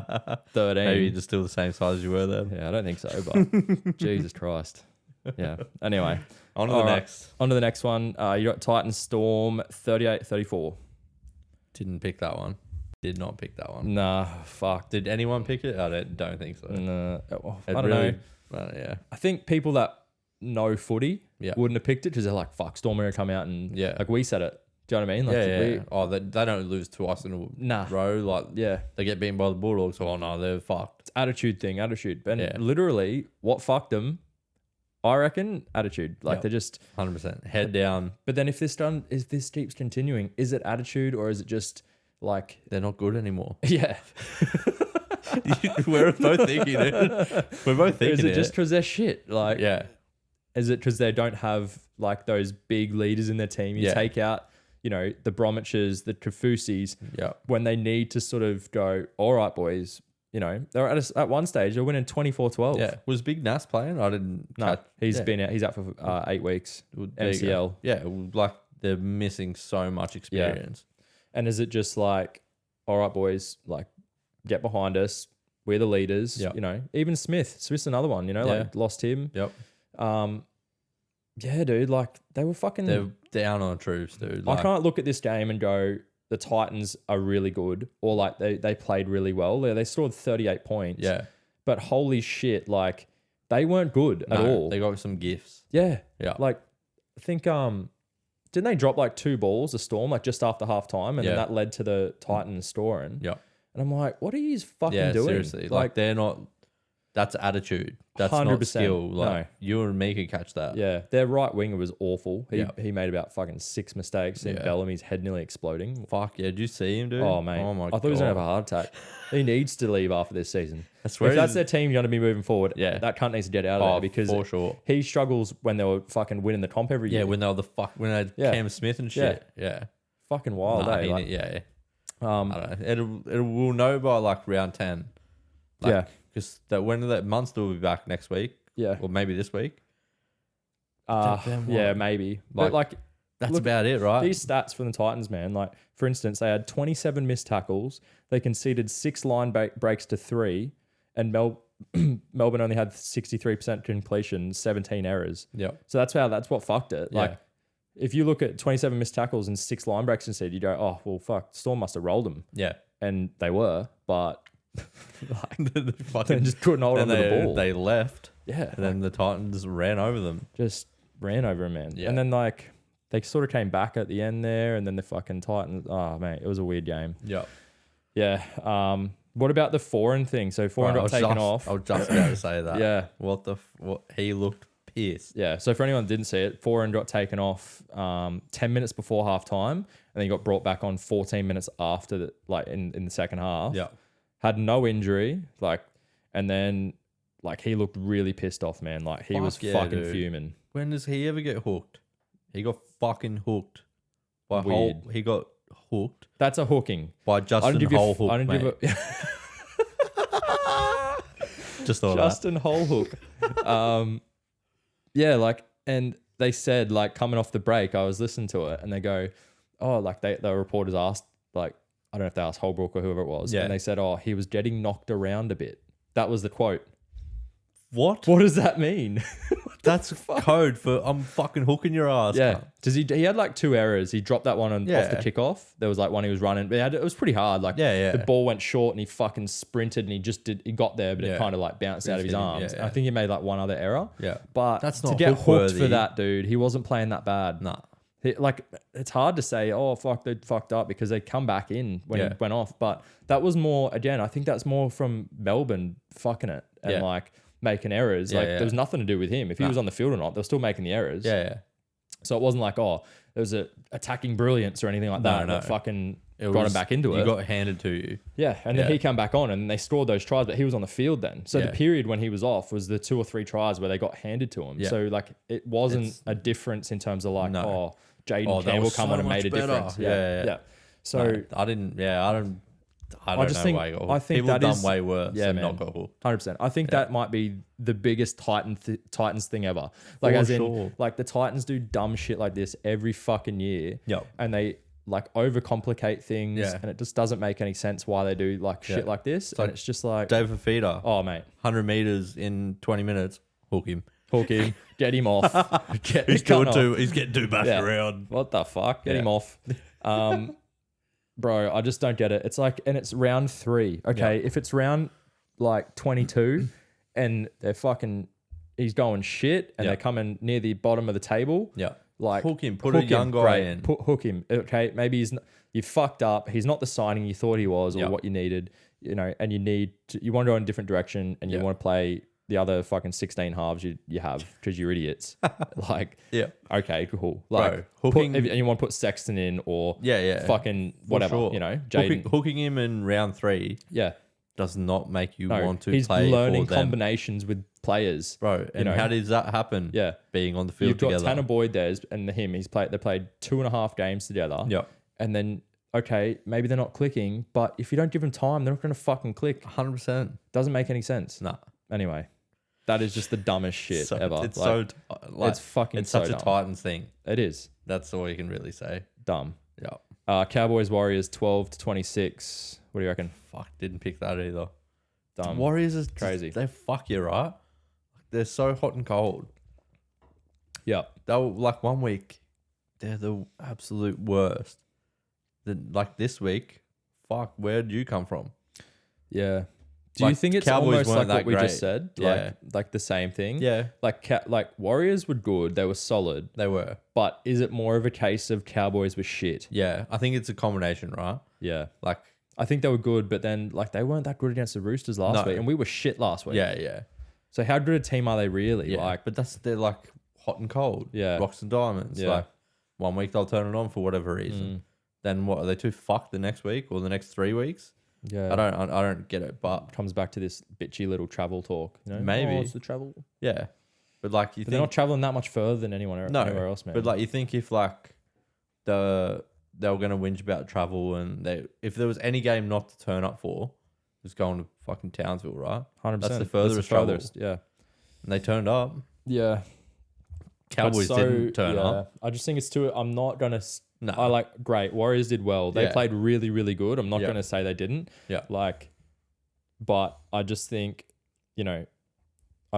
13. Maybe you're still the same size as you were then. Yeah, I don't think so, but Jesus Christ. Yeah. Anyway. On to the next one. You got Titans Storm 38-34. Didn't pick that one. Did not pick that one. Nah, fuck. Did anyone pick it? I don't think so. No. I don't know. Yeah. I think people that know footy wouldn't have picked it, because they're like, fuck, Storm are going to come out and like, we said it. Do you know what I mean? Like, they don't lose twice in a row. Like, they get beaten by the Bulldogs. Oh no, they're fucked. It's attitude. And literally, what fucked them, I reckon, attitude. Like, they're just 100% head down. But then if this keeps continuing, is it attitude, or is it just like they're not good anymore? Yeah. We're both thinking it. We're both thinking it. Is it just because they're shit? Like, is it because they don't have like those big leaders in their team? You take out, you know, the Bromwiches, the Kafusis, when they need to sort of go, all right, boys, you know, they're at one stage, they're winning 24-12. Yeah. Was Big Nas playing? I didn't. No, he's been out. He's out for 8 weeks. MCL. Yeah. Like, they're missing so much experience. And is it just like, all right, boys, like, get behind us. We're the leaders. You know, even Smith's another one, you know, like, lost him. Yeah, dude, like, they were fucking... They're down on the troops, dude. I can't look at this game and go, the Titans are really good, or like they played really well. They scored 38 points. Yeah. But holy shit, like, they weren't good at all. They got some gifts. Yeah. Yeah. Like, I think, didn't they drop like 2 balls, the Storm, like just after half time? And then that led to the Titans scoring. Yeah. And I'm like, what are you fucking doing? Seriously. Like, they're not... That's attitude. That's 100%. Not skill. Like, you and me could catch that. Yeah. Their right winger was awful. He made about fucking 6 mistakes and Bellamy's head nearly exploding. Fuck yeah. Did you see him, dude? Oh, mate. Oh, my God. I thought he was going to have a heart attack. He needs to leave after this season. I swear. If that's their team going to be moving forward, that cunt needs to get out of there, because for sure. He struggles when they were fucking winning the comp every year. Yeah, when they had Cam Smith and shit. Yeah. Fucking wild, eh? Like, I don't know. We'll know by like round 10. Like, because when that Munster will be back next week. Yeah. Or maybe this week. Maybe. But like, that's about it, right? These stats from the Titans, man. Like, for instance, they had 27 missed tackles. They conceded 6 line breaks to 3, and Melbourne only had 63% completion, 17 errors. Yeah. So that's what fucked it. Like, if you look at 27 missed tackles and 6 line breaks instead, you go, oh well, fuck, Storm must have rolled them. Yeah. And they were, but they just couldn't hold onto the ball. They left. Yeah. And then the Titans ran over them. Just ran over them, man. Yeah. And then like, they sort of came back at the end there, and then the fucking Titans. Oh man, it was a weird game. Yeah. Yeah. What about the foreign thing? So foreign got taken off. I was just about to say that. Yeah. What he looked pissed. Yeah. So for anyone that didn't see it, foreign got taken off 10 minutes before half time, and then he got brought back on 14 minutes after the, like in the second half. Yeah. Had no injury, like, and then like he looked really pissed off, man. Like he was fucking fuming. When does he ever get hooked? He got fucking hooked. He got hooked. That's a hooking. By Justin Whole Hook, I don't mate. Just thought Justin Whole Hook. Yeah, like, and they said, like, coming off the break, I was listening to it, and they go, like the reporters asked, like, I don't know if they asked Holbrook or whoever it was, and they said, he was getting knocked around a bit. That was the quote. What? What does that mean? That's code for I'm fucking hooking your ass. Yeah. Man. Does he had like 2 errors. He dropped that one off the kickoff. There was like one he was running. But it was pretty hard. Like the ball went short and he fucking sprinted and he got there, but it kind of like bounced out of his arms. I think he made like one other error. Yeah. But that's not to get hooked for worthy. that, dude, he wasn't playing that bad. Nah. Like, it's hard to say, fuck, they fucked up because they come back in when he went off. But that was more, again, I think that's more from Melbourne fucking it and like making errors. There was nothing to do with him. If he was on the field or not, they were still making the errors. Yeah. So it wasn't like, there was a attacking brilliance or anything like that. No. Fucking got him back into it. You got handed to you. Yeah. And then he came back on and they scored those tries, but he was on the field then. So the period when he was off was the 2 or 3 tries where they got handed to him. Yeah. So like it wasn't a difference in terms of like, Jaden Campbell come on and made a difference. Yeah. So I don't know why he got hooked. I think people have done way worse and not got hooked. 100%. I think that might be the biggest Titans thing ever. Like, like the Titans do dumb shit like this every fucking year. Yep. And they like overcomplicate things and it just doesn't make any sense why they do like shit like this. And it's just like David Fafita. Oh, mate. 100 meters in 20 minutes. Hook him. Get him off. He's getting too bashed around. What the fuck? Get him off. Bro, I just don't get it. It's like, and it's round 3. Okay, if it's round like 22 and he's going shit and they're coming near the bottom of the table. Yeah. Like, hook him. Put a young guy in. Hook him. Okay, maybe you fucked up. He's not the signing you thought he was or what you needed, and you want to go in a different direction and you want to play the other fucking 16 halves you have because you're idiots. Like, okay, cool. Like, hooking, and you want to put Sexton in or fucking whatever, Jaden. Hooking him in round 3 does not make you want to play for them. He's learning combinations with players. Bro, and how does that happen? Yeah. Being on the field together. You've got Tanner Boyd there and him. They played 2.5 games together. Yeah. And then, okay, maybe they're not clicking, but if you don't give them time, they're not going to fucking click. 100%. Doesn't make any sense. Nah. Anyway. That is just the dumbest shit ever. It's it's fucking it's such dumb. a Titans thing. It is. That's all you can really say. Dumb. Yeah. Cowboys Warriors 12-26. What do you reckon? Fuck, didn't pick that either. Dumb. The Warriors is crazy. They fuck you, right? They're so hot and cold. Yeah. They were like 1 week, they're the absolute worst. Then like this week, fuck, where did you come from? Yeah. Do you think it's Cowboys almost like what we great. just said? Like the same thing? Yeah. Like Warriors were good. They were solid. They were. But is it more of a case of Cowboys were shit? Yeah. I think it's a combination, right? Yeah. Like, I think they were good, but then like they weren't that good against the Roosters last week. And we were shit last week. Yeah. So how good a team are they really? Yeah. Like, but they're like hot and cold. Yeah. Rocks and diamonds. Yeah. Like 1 week they'll turn it on for whatever reason. Then what, are they too fucked the next week or the next 3 weeks? Yeah, I don't get it, but comes back to this bitchy little travel talk. Maybe it's the travel. Yeah, but like they're not traveling that much further than anywhere else, man. But like you think if like they were gonna whinge about travel and if there was any game not to turn up for, it was going to fucking Townsville, right? 100%. That's the furthest travel. Yeah, and they turned up. Yeah, Cowboys didn't turn up. I just think it's too. I'm not gonna. No. I like great. Warriors did well. They played really, really good. I'm not going to say they didn't. Yeah. But I just think, I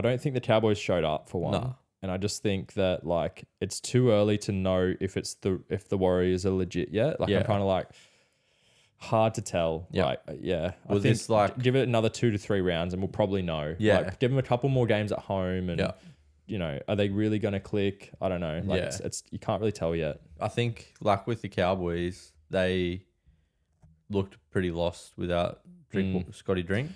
don't think the Cowboys showed up for one. Nah. And I just think that like it's too early to know if the Warriors are legit yet. Like I'm kind of like hard to tell. Yeah. Like, yeah. Well, I think give it another 2 to 3 rounds and we'll probably know. Yeah. Like, give them a couple more games at home and are they really going to click? I don't know. Like it's you can't really tell yet. I think like with the Cowboys, they looked pretty lost without Scotty Drink.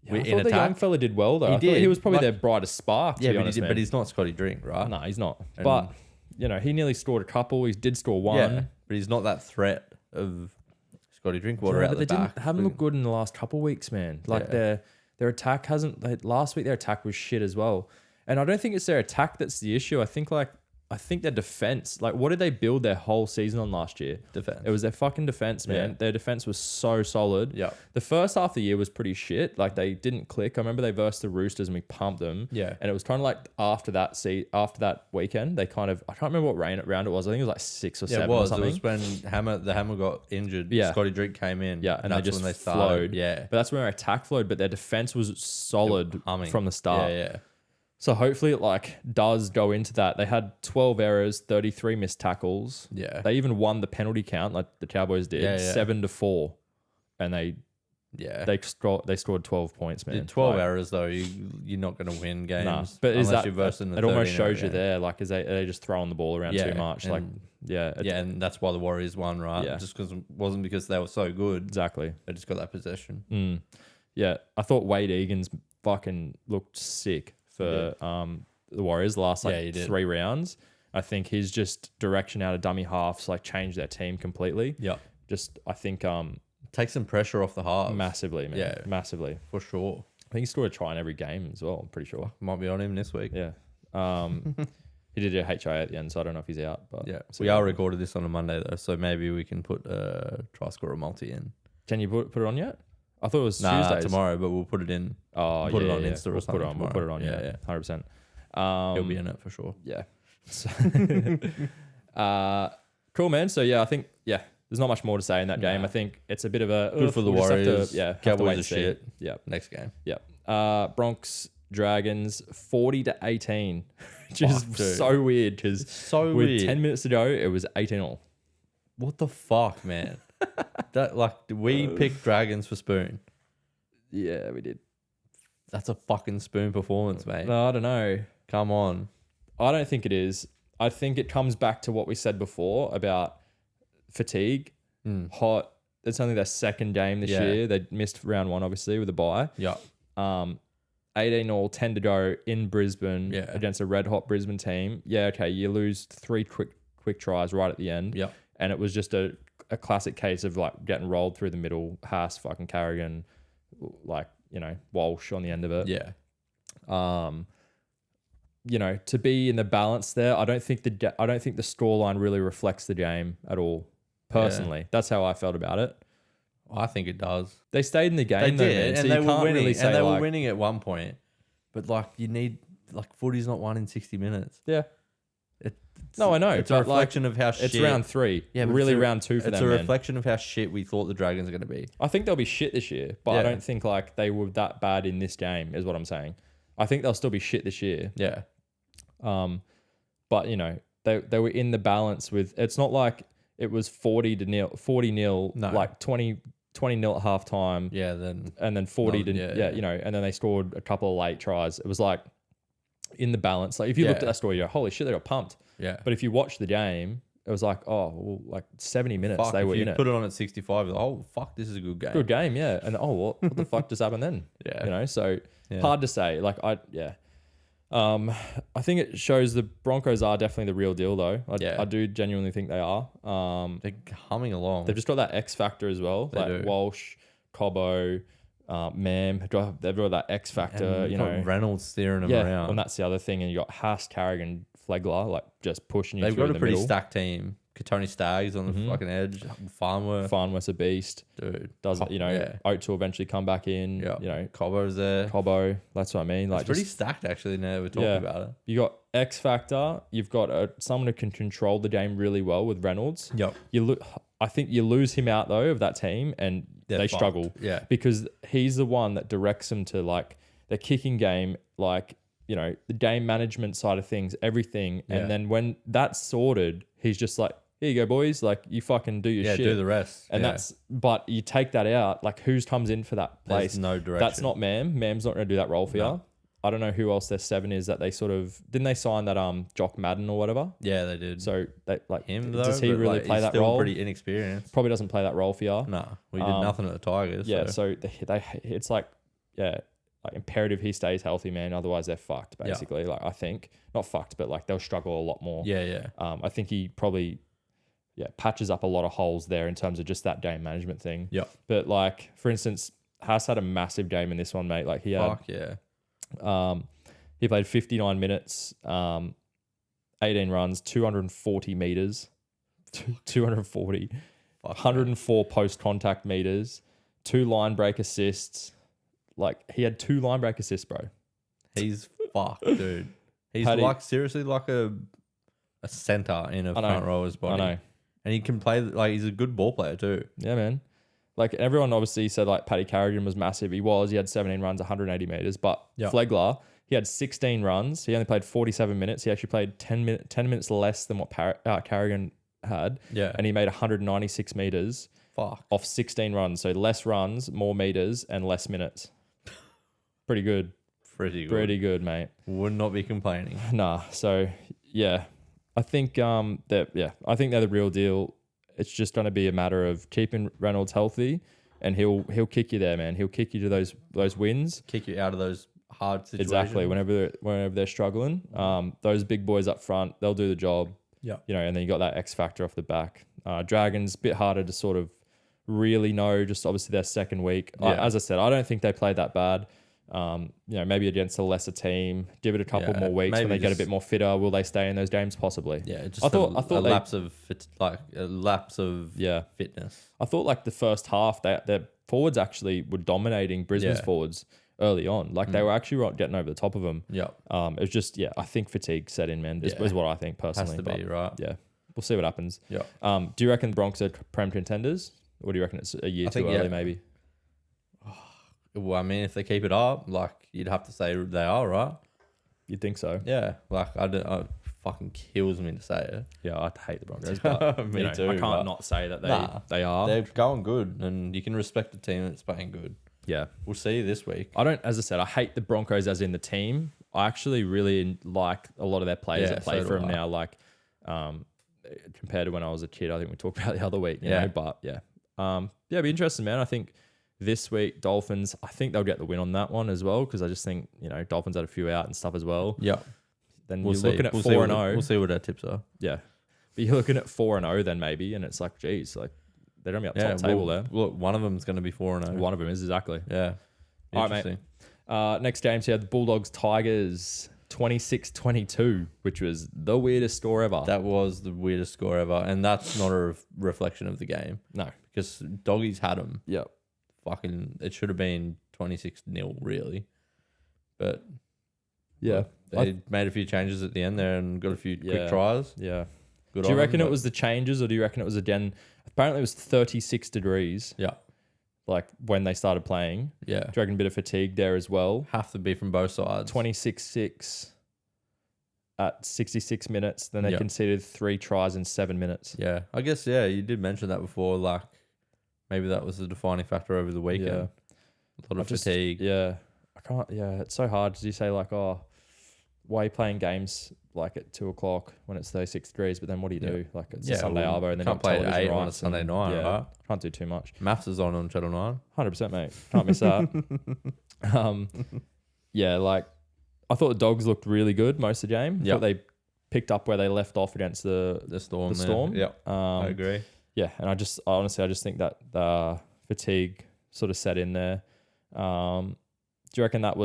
Yeah, I thought the young fella did well though. He was probably their brightest spark. To be honest, but he's not Scotty Drink, right? No, he's not. But he nearly scored a couple. He did score one. Yeah, but he's not that threat of Scotty Drinkwater out the back. They haven't looked good in the last couple of weeks, man. Like their attack hasn't. Last week their attack was shit as well. And I don't think it's their attack that's the issue. I think like I think their defense, like what did they build their whole season on last year? Defense. It was their fucking defense, man. Yeah. Their defense was so solid. Yeah. The first half of the year was pretty shit. Like they didn't click. I remember they versed the Roosters and we pumped them. Yeah. And it was kind of like after that weekend, they kind of, I can't remember what round it was. I think it was like 6 or 7 or something. It was when the Hammer got injured. Yeah. Scotty Drake came in. Yeah, and that's they just when they started. flowed. Yeah. But that's when our attack flowed, but their defense was solid from the start. Yeah. So hopefully it like does go into that. They had 12 errors, 33 missed tackles. Yeah. They even won the penalty count like the Cowboys did, 7-4, and they scored 12 points, man. 12 errors though, you're not going to win games. Nah, but is that you're versing the it almost shows you game. there, like, is they just throwing the ball around too much? And, Like, and that's why the Warriors won, right? Yeah. Just because it wasn't because they were so good. Exactly. They just got that possession. Yeah, I thought Wade Egan's fucking looked sick for the Warriors last like 3 rounds. I think his just direction out of dummy halves like changed their team completely. Yeah. Just I think take some pressure off the halves. Massively, man. Yeah. Massively. For sure. I think he scored a try in every game as well, I'm pretty sure. Might be on him this week. Yeah. He did a HI at the end, so I don't know if he's out. But yeah. So we are recorded this on a Monday though, so maybe we can put a try score a multi in. Can you put it on yet? I thought it was Tuesdays. Tomorrow, but we'll put it in. Oh, put it on Insta or something. We'll put it on, yeah. 100%. He'll be in it for sure. Yeah. So, cool, man. So, yeah, I think, there's not much more to say in that game. I think it's a bit of a... Good for the Warriors. Cowboys are shit. Yeah. Next game. Yeah. Bronx Dragons 40-18, which is so weird because with 10 minutes to go, it was 18-all. What the fuck, man? We picked Dragons for Spoon. Yeah, we did. That's a fucking Spoon performance, mate. No, I don't know. Come on. I don't think it is. I think it comes back to what we said before about fatigue. Hot. It's only their second game this year. They missed round 1, obviously, with a bye. Yeah. 18-all, 10 to go in Brisbane against a red-hot Brisbane team. Yeah, okay, you lose 3 quick tries right at the end. Yeah. And it was just a classic case of like getting rolled through the middle, Haas, fucking Carrigan, like, Walsh on the end of it. Yeah. To be in the balance there, I don't think the scoreline really reflects the game at all. Personally, that's how I felt about it. I think it does. They stayed in the game, they did, man, and so they you were can't winning. really say and they were winning at one point, but you need footy's not won in 60 minutes. Yeah. No, I know. It's a reflection of how shit. It's round 3. Yeah, really round 2 for them. It's a reflection of how shit we thought the Dragons are going to be. I think they'll be shit this year, but I don't think they were that bad in this game, is what I'm saying. I think they'll still be shit this year. Yeah. But they were in the balance with. It's not like it was 40-0, no. like 20-0 at half time. Yeah, and then 40 and then they scored a couple of late tries. It was like in the balance. Like if you looked at that story, you go, holy shit, they got pumped. Yeah. But if you watch the game, it was like, 70 minutes they were in it. Put it on at 65, you're like, oh fuck, this is a good game. Good game, yeah. And what the fuck just happened then? Yeah. So hard to say. I think it shows the Broncos are definitely the real deal though. I do genuinely think they are. They're humming along. They've just got that X factor as well. They do. Walsh, Cobbo, Mam, they've got that X factor. And got Reynolds steering them around. And that's the other thing. And you got Haas, Carrigan, Flegler, like just pushing you They've through got the a pretty middle. stacked team. Tony Staggs on the fucking edge. Farnworth's a beast. Dude. Oat to eventually come back in. Yeah. Cobbo's there. Cobbo. That's what I mean. Like it's pretty stacked actually now we're talking about it. You got X Factor. You've got someone who can control the game really well with Reynolds. Yep. I think you lose him out though of that team and they struggle. Yeah. Because he's the one that directs them to like the kicking game, like, the game management side of things, everything. Yeah. And then when that's sorted, he's just like, here you go, boys. Like, you fucking do your shit. Yeah, do the rest. And but you take that out, like, who comes in for that place? There's no direction. That's not Mam. Mam's not going to do that role for you. I don't know who else their 7 is that they sort of... Didn't they sign that Jock Madden or whatever? Yeah, they did. So, him though? Does he really play that role? He's still pretty inexperienced. Probably doesn't play that role for you. No, we did nothing at the Tigers. Yeah, so it's like imperative he stays healthy, man. Otherwise, they're fucked, basically. Like, I think... Not fucked, but like they'll struggle a lot more. Yeah. I think he probably... patches up a lot of holes there in terms of just that game management thing. Yeah. But like, for instance, Haas had a massive game in this one, mate. Like he played 59 minutes, 18 runs, 240 meters, 240, 104 post-contact meters, 2 line break assists. Like, he had 2 line break assists, bro. He's fucked, dude. He's like seriously like a center in a front rower's body. I know. And he can play, like, he's a good ball player too. Yeah, man. Like, everyone obviously said, like, Paddy Carrigan was massive. He was. He had 17 runs, 180 meters. But Flegler, he had 16 runs. He only played 47 minutes. He actually played 10 minutes less than what Carrigan had. Yeah. And he made 196 meters off 16 runs. So less runs, more meters, and less minutes. Pretty good. Pretty good, mate. Would not be complaining. Nah. So, yeah. I think I think they're the real deal. It's just going to be a matter of keeping Reynolds healthy, and he'll kick you there, man. He'll kick you to those wins. Kick you out of those hard situations. Exactly. Whenever they're struggling, those big boys up front, they'll do the job. Yeah. You know, and then you got that X factor off the back. Dragons, a bit harder to sort of really know. Just obviously their second week. Yeah. As I said, I don't think they played that bad. You know, maybe against a lesser team, give it a couple more weeks when they get a bit more fitter. Will they stay in those games? Possibly. Yeah, just I thought a lapse of fitness. I thought like the first half, their forwards actually were dominating Brisbane's forwards early on. Like they were actually getting over the top of them. Yeah. It was just I think fatigue set in, man. Is what I think personally. Has to be right. Yeah, we'll see what happens. Yeah. Do you reckon the Broncos are prem contenders, or do you reckon it's a year too early? Maybe. Well, I mean, if they keep it up, like, you'd have to say they are, right? You'd think so. Yeah. Like, it fucking kills me to say it. Yeah, I hate the Broncos, but me too. I can't not say that they are. They're going good, and you can respect the team that's playing good. Yeah. We'll see this week. As I said, I hate the Broncos as in the team. I actually really like a lot of their players that play for them now, like, compared to when I was a kid. I think we talked about the other week, you know, but it'd be interesting, man. I think this week, Dolphins, I think they'll get the win on that one as well, because I just think, you know, Dolphins had a few out and stuff as well. Yeah. Then you're looking at 4-0. We'll see what our tips are. Yeah. But you're looking at 4-0 then maybe, and it's like, geez, like, they're going to be up top table there. Look, one of them's going to be 4-0. One of them is, exactly. Yeah. All right, mate. Next game, so you had the Bulldogs Tigers 26-22, which was the weirdest score ever. That was the weirdest score ever, and that's not a reflection of the game. No. Because Doggies had them. Yep. It should have been 26-0 really, but they made a few changes at the end there and got a few quick tries. Yeah. Good. Do you reckon it was the changes, or do you reckon it was again? Apparently, it was 36 degrees. Yeah. Like when they started playing. Yeah. Do you reckon a bit of fatigue there as well? Have to be from both sides. 26-6 at 66 minutes. Then they conceded 3 tries in 7 minutes. Yeah. I guess, you did mention that before. Like, maybe that was the defining factor over the weekend. Yeah. A lot of fatigue. I can't. Yeah, it's so hard. Did you say like, why are you playing games like at 2:00 when it's 36 degrees? But then what do you do? Like it's a Sunday arvo, and then can't play at 8 on a Sunday night, right? Can't do too much. Maths is on Channel 9. 100%, mate. Can't miss that. Like I thought the Dogs looked really good most of the game. Yeah, they picked up where they left off against the Storm. Yeah, I agree. Yeah, and I honestly think that the fatigue sort of set in there. Do you reckon that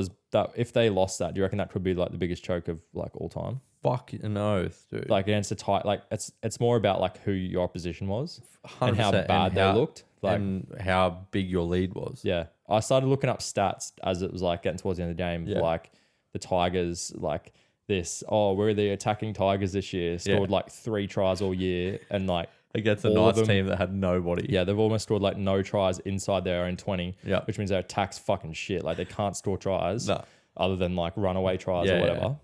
if they lost that, do you reckon that could be like the biggest choke of like all time? Fuck an oath, dude. Like against a tight, like it's more about like who your opposition was and how bad they looked, like and how big your lead was. Yeah, I started looking up stats as it was like getting towards the end of the game. Yeah. Like the Tigers, like we're the attacking Tigers this year. Scored like 3 tries all year, and like against a Knights team that had nobody. Yeah, they've almost scored like no tries inside their oin 20. Yeah, which means their attack's fucking shit. Like they can't score tries other than like runaway tries or whatever.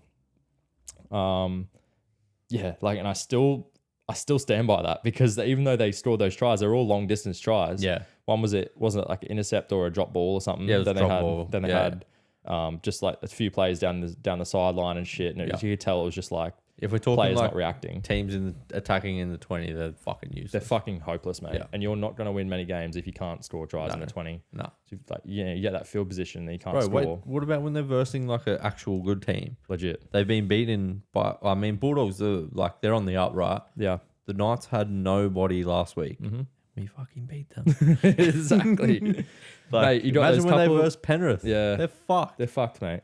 Like, and I still stand by that, because even though they scored those tries, they're all long distance tries. Yeah, one wasn't it like an intercept or a drop ball or something? Yeah, it was a drop ball. Then they had just like a few plays down the sideline and shit, and you could tell it was just like, if we're talking players like not reacting, teams attacking in the 20, they're fucking useless. They're fucking hopeless, mate. Yeah. And you're not going to win many games if you can't score tries in the 20. No. So you get that field position and you can't score. Wait, what about when they're versing like an actual good team? Legit. They've been beaten by, Bulldogs are like, they're on the up, right? Yeah. The Knights had nobody last week. Mm-hmm. We fucking beat them. Exactly. Mate, you got imagine when they verse Penrith. Yeah. They're fucked. They're fucked, mate.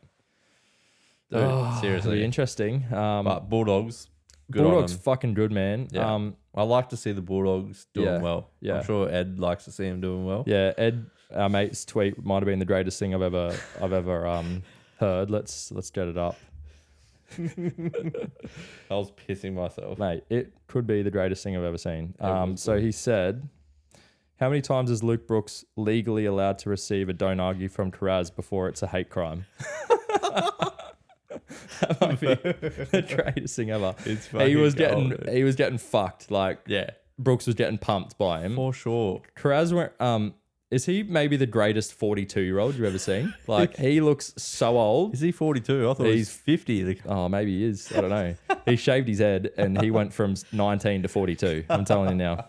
Dude, seriously. It'll be interesting. But Bulldogs, Bulldogs fucking good, man. Yeah. I like to see the Bulldogs doing well. Yeah. I'm sure Ed likes to see him doing well. Yeah, Ed, our mate's tweet might have been the greatest thing I've ever heard. Let's get it up. I was pissing myself. Mate, it could be the greatest thing I've ever seen. So he said, how many times is Luke Brooks legally allowed to receive a don't argue from Karaz before it's a hate crime? That might be the greatest thing ever. He was getting fucked. Like, yeah, Brooks was getting pumped by him. For sure. Karaz went, is he maybe the greatest 42-year-old you've ever seen? Like, he looks so old. Is he 42? I thought he's 50. Oh, maybe he is. I don't know. He shaved his head and he went from 19 to 42. I'm telling you now.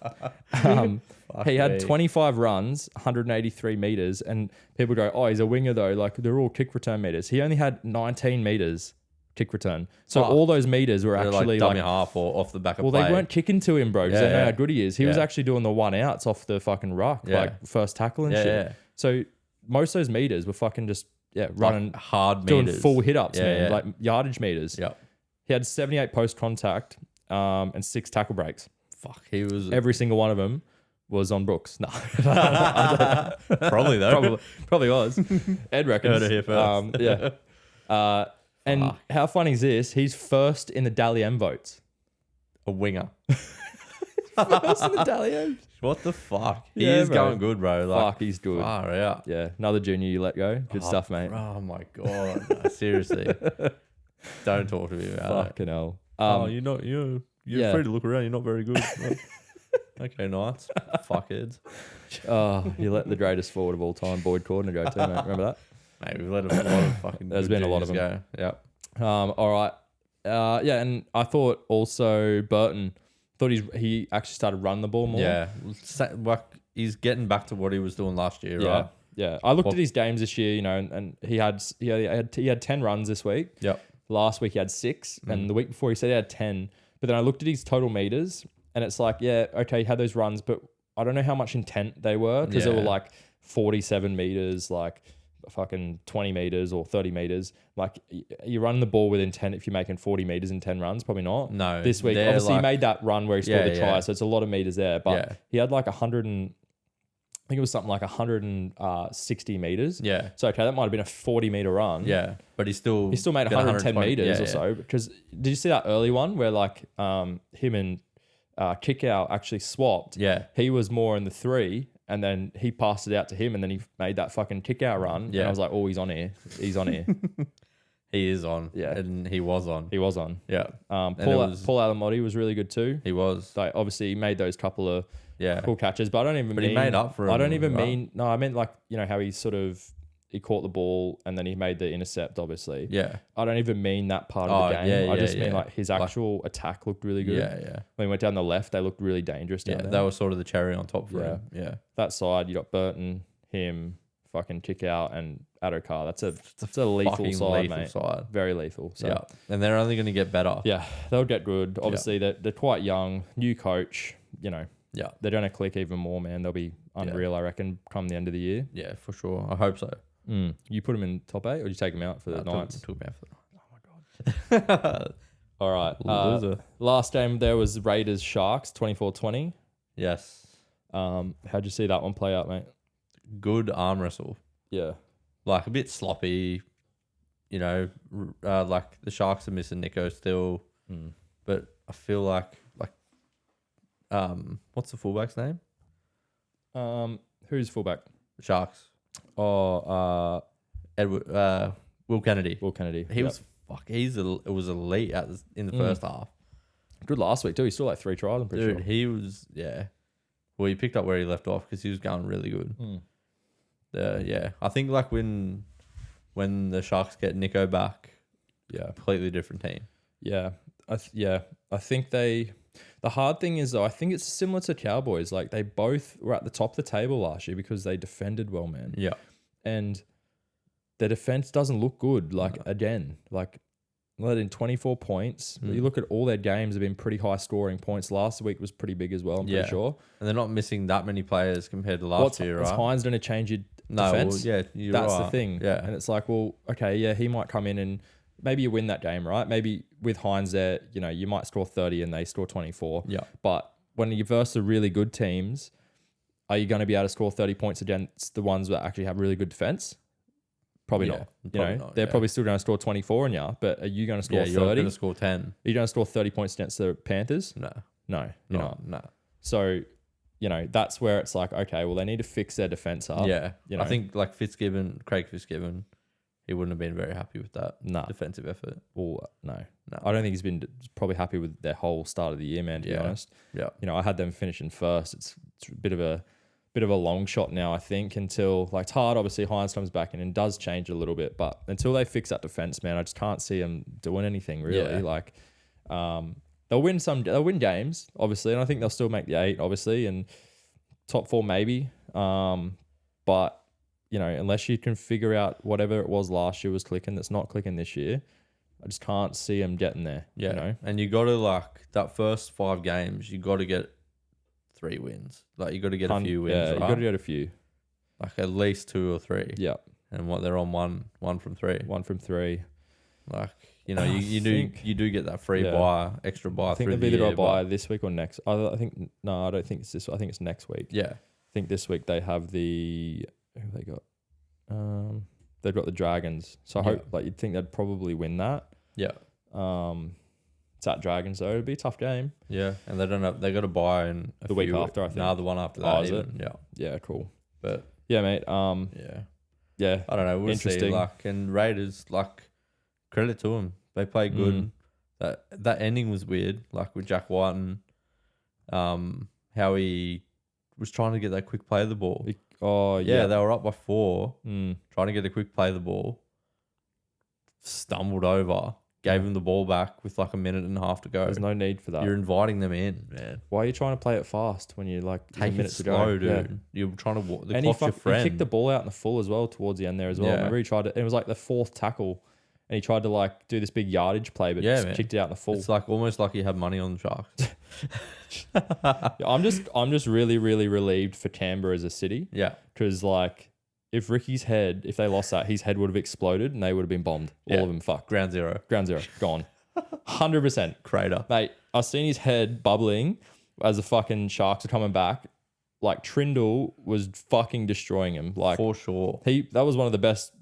He had 25 runs, 183 meters, and people go, oh, he's a winger though. Like, they're all kick return meters. He only had 19 meters kick return. So all those meters were actually like dummy half or off the back of play. Well, they weren't kicking to him, bro, because they know how good he is. He was actually doing the one outs off the fucking ruck, like first tackle and shit. Yeah. So most of those meters were fucking just running like hard doing meters. Full hit ups, man, like yardage meters. Yeah. He had 78 post contact and 6 tackle breaks. Fuck, he was every single one of them was on Brooks. No, probably though. Probably was. Ed reckons. Heard it here first. Yeah. And how funny is this? He's first in the Dally M votes. A winger. First in the Dally M. What the fuck? He is going good, bro. Like, fuck, he's good. Far out. Yeah. Another junior you let go. Good stuff, mate. Oh my God. No, seriously. Don't talk to me about Fucking hell. You're free to look around. You're not very good. Okay, nice. Fuckheads. Oh, you let the greatest forward of all time, Boyd Cordner, go too, mate. Remember that? Mate, we've let a lot of fucking. There's been a lot of them. Go. Yep. All right. And I thought also Burton thought he actually started running the ball more. Yeah. Like, he's getting back to what he was doing last year, right? Yeah. I looked at his games this year, and he had 10 runs this week. Yep. Last week he had 6, and the week before he said he had 10. But then I looked at his total meters, and it's like, yeah, okay, he had those runs, but I don't know how much intent they were, because they were like 47 meters, like fucking 20 meters or 30 meters. Like, you run the ball with intent if you're making 40 meters in 10 runs, probably not. No. This week, obviously, he made that run where he scored the try, so it's a lot of meters there. But he had like 100 and I think it was something like 160 meters. Yeah. So, okay, that might have been a 40-meter run. Yeah. But he still made 110 meters or so. Because did you see that early one where like him and Kick Out actually swapped? Yeah. He was more in the 3, and then he passed it out to him, and then he made that fucking Kick Out run. Yeah. And I was like, oh, he's on here. He's on here. He is on. Yeah. And he was on. He was on. Yeah. Paul Alamotti was really good too. He was. Like, obviously, he made those couple of cool catches, but I don't even mean... he made up for him. I don't even mean... No, I meant like, you know, how he caught the ball and then he made the intercept, obviously. Yeah. I don't even mean that part of the game. I just mean like his actual attack looked really good. Yeah, yeah. When he went down the left, they looked really dangerous down there. That was sort of the cherry on top for him. Yeah. That side, you got Burton, him, fucking Kick Out, and Adokar. That's a lethal side, mate. Very lethal. So. Yeah. And they're only going to get better. Yeah. They'll get good. Obviously, they're quite young. New coach, you know. Yeah. They're going to click even more, man. They'll be unreal, I reckon, come the end of the year. Yeah, for sure. I hope so. You put them in top 8 or did you take them out for the Knights? Took them out for the Oh, my God. All right. Loser. Last game there was Raiders Sharks, 24-20. Yes. How'd you see that one play out, mate? Good arm wrestle. Yeah. Like a bit sloppy, you know, like the Sharks are missing Nico still. But I feel like what's the fullback's name? Who's fullback? Sharks. Oh, Will Kennedy. Will Kennedy. He was it was elite in the first half. Good last week too. He still like 3 tries, I'm pretty sure. Dude, he was Well, he picked up where he left off because he was going really good. I think like when the Sharks get Nico back, completely different team. Yeah. I think the hard thing is though, I think it's similar to Cowboys. Like they both were at the top of the table last year because they defended well, man. Yeah. And their defense doesn't look good. Like again, like letting 24 points. You look at all their games have been pretty high scoring points. Last week was pretty big as well, I'm pretty sure. And they're not missing that many players compared to last year, right? Is Hines going to change your defense? Well, that's the thing. Yeah. And it's like, well, okay, he might come in and maybe you win that game, right? Maybe with Hines there, you know, you might score 30 and they score 24. Yeah. But when you verse the really good teams, are you going to be able to score 30 points against the ones that actually have really good defense? Probably not. They're probably still going to score 24 in you, but are you going to score 30? You're going to score 10. Are you going to score 30 points against the Panthers? No, you're not. No. So, you know, that's where it's like, okay, well, they need to fix their defense up. Yeah. You know? I think like Craig Fitzgibbon, he wouldn't have been very happy with that defensive effort. Well, no. I don't think he's been probably happy with their whole start of the year, man, to be honest. Yeah. You know, I had them finishing first. It's a bit of a long shot now, I think, until like it's hard. Obviously, Hines comes back and does change a little bit, but until they fix that defense, man, I just can't see them doing anything really. Yeah. Like, they'll win games, obviously, and I think they'll still make the 8, obviously, and top 4 maybe. But you know, unless you can figure out whatever it was last year was clicking, that's not clicking this year, I just can't see them getting there. Yeah, you know, and you got to like that first 5 games, you got to get 3 wins. Like you got to get a few wins. Yeah, right? you got to get a few. Like at least 2 or 3. Yeah. And what they're on one from 3. 1 from 3. Like, you know, you do get that free extra buy. I think they'll be the buy this week or next. I don't think it's this. I think it's next week. Yeah. I think this week they have who have they got? They've got the Dragons. So I hope you'd think they'd probably win that. Yeah. It's at Dragons though. It'd be a tough game. Yeah, and they got to buy in the week after. I think. No, the one after that. Is it? Yeah. Yeah. Cool. But yeah, mate. Yeah. I don't know. We'll see. Like, and Raiders, like, credit to them. They play good. That ending was weird. Like with Jack White and how he was trying to get that quick play of the ball. They were up by 4, trying to get a quick play of the ball. Stumbled over, gave him the ball back with like a minute and a half to go. There's no need for that. You're inviting them in, man. Why are you trying to play it fast when you like take it slow, dude? Yeah. You're trying to walk. The clock's your friend. He kicked the ball out in the full as well towards the end there as well. Remember he tried to. It was like the 4th tackle, and he tried to like do this big yardage play, but just kicked it out in the full. It's like almost like you have money on the Sharks. I'm just really, really relieved for Canberra as a city. Yeah, because like if they lost that, his head would have exploded and they would have been bombed. All of them fucked. Ground zero, gone. 100% crater, mate. I've seen his head bubbling as the fucking Sharks are coming back. Like Trindle was fucking destroying him. Like for sure, that was one of the best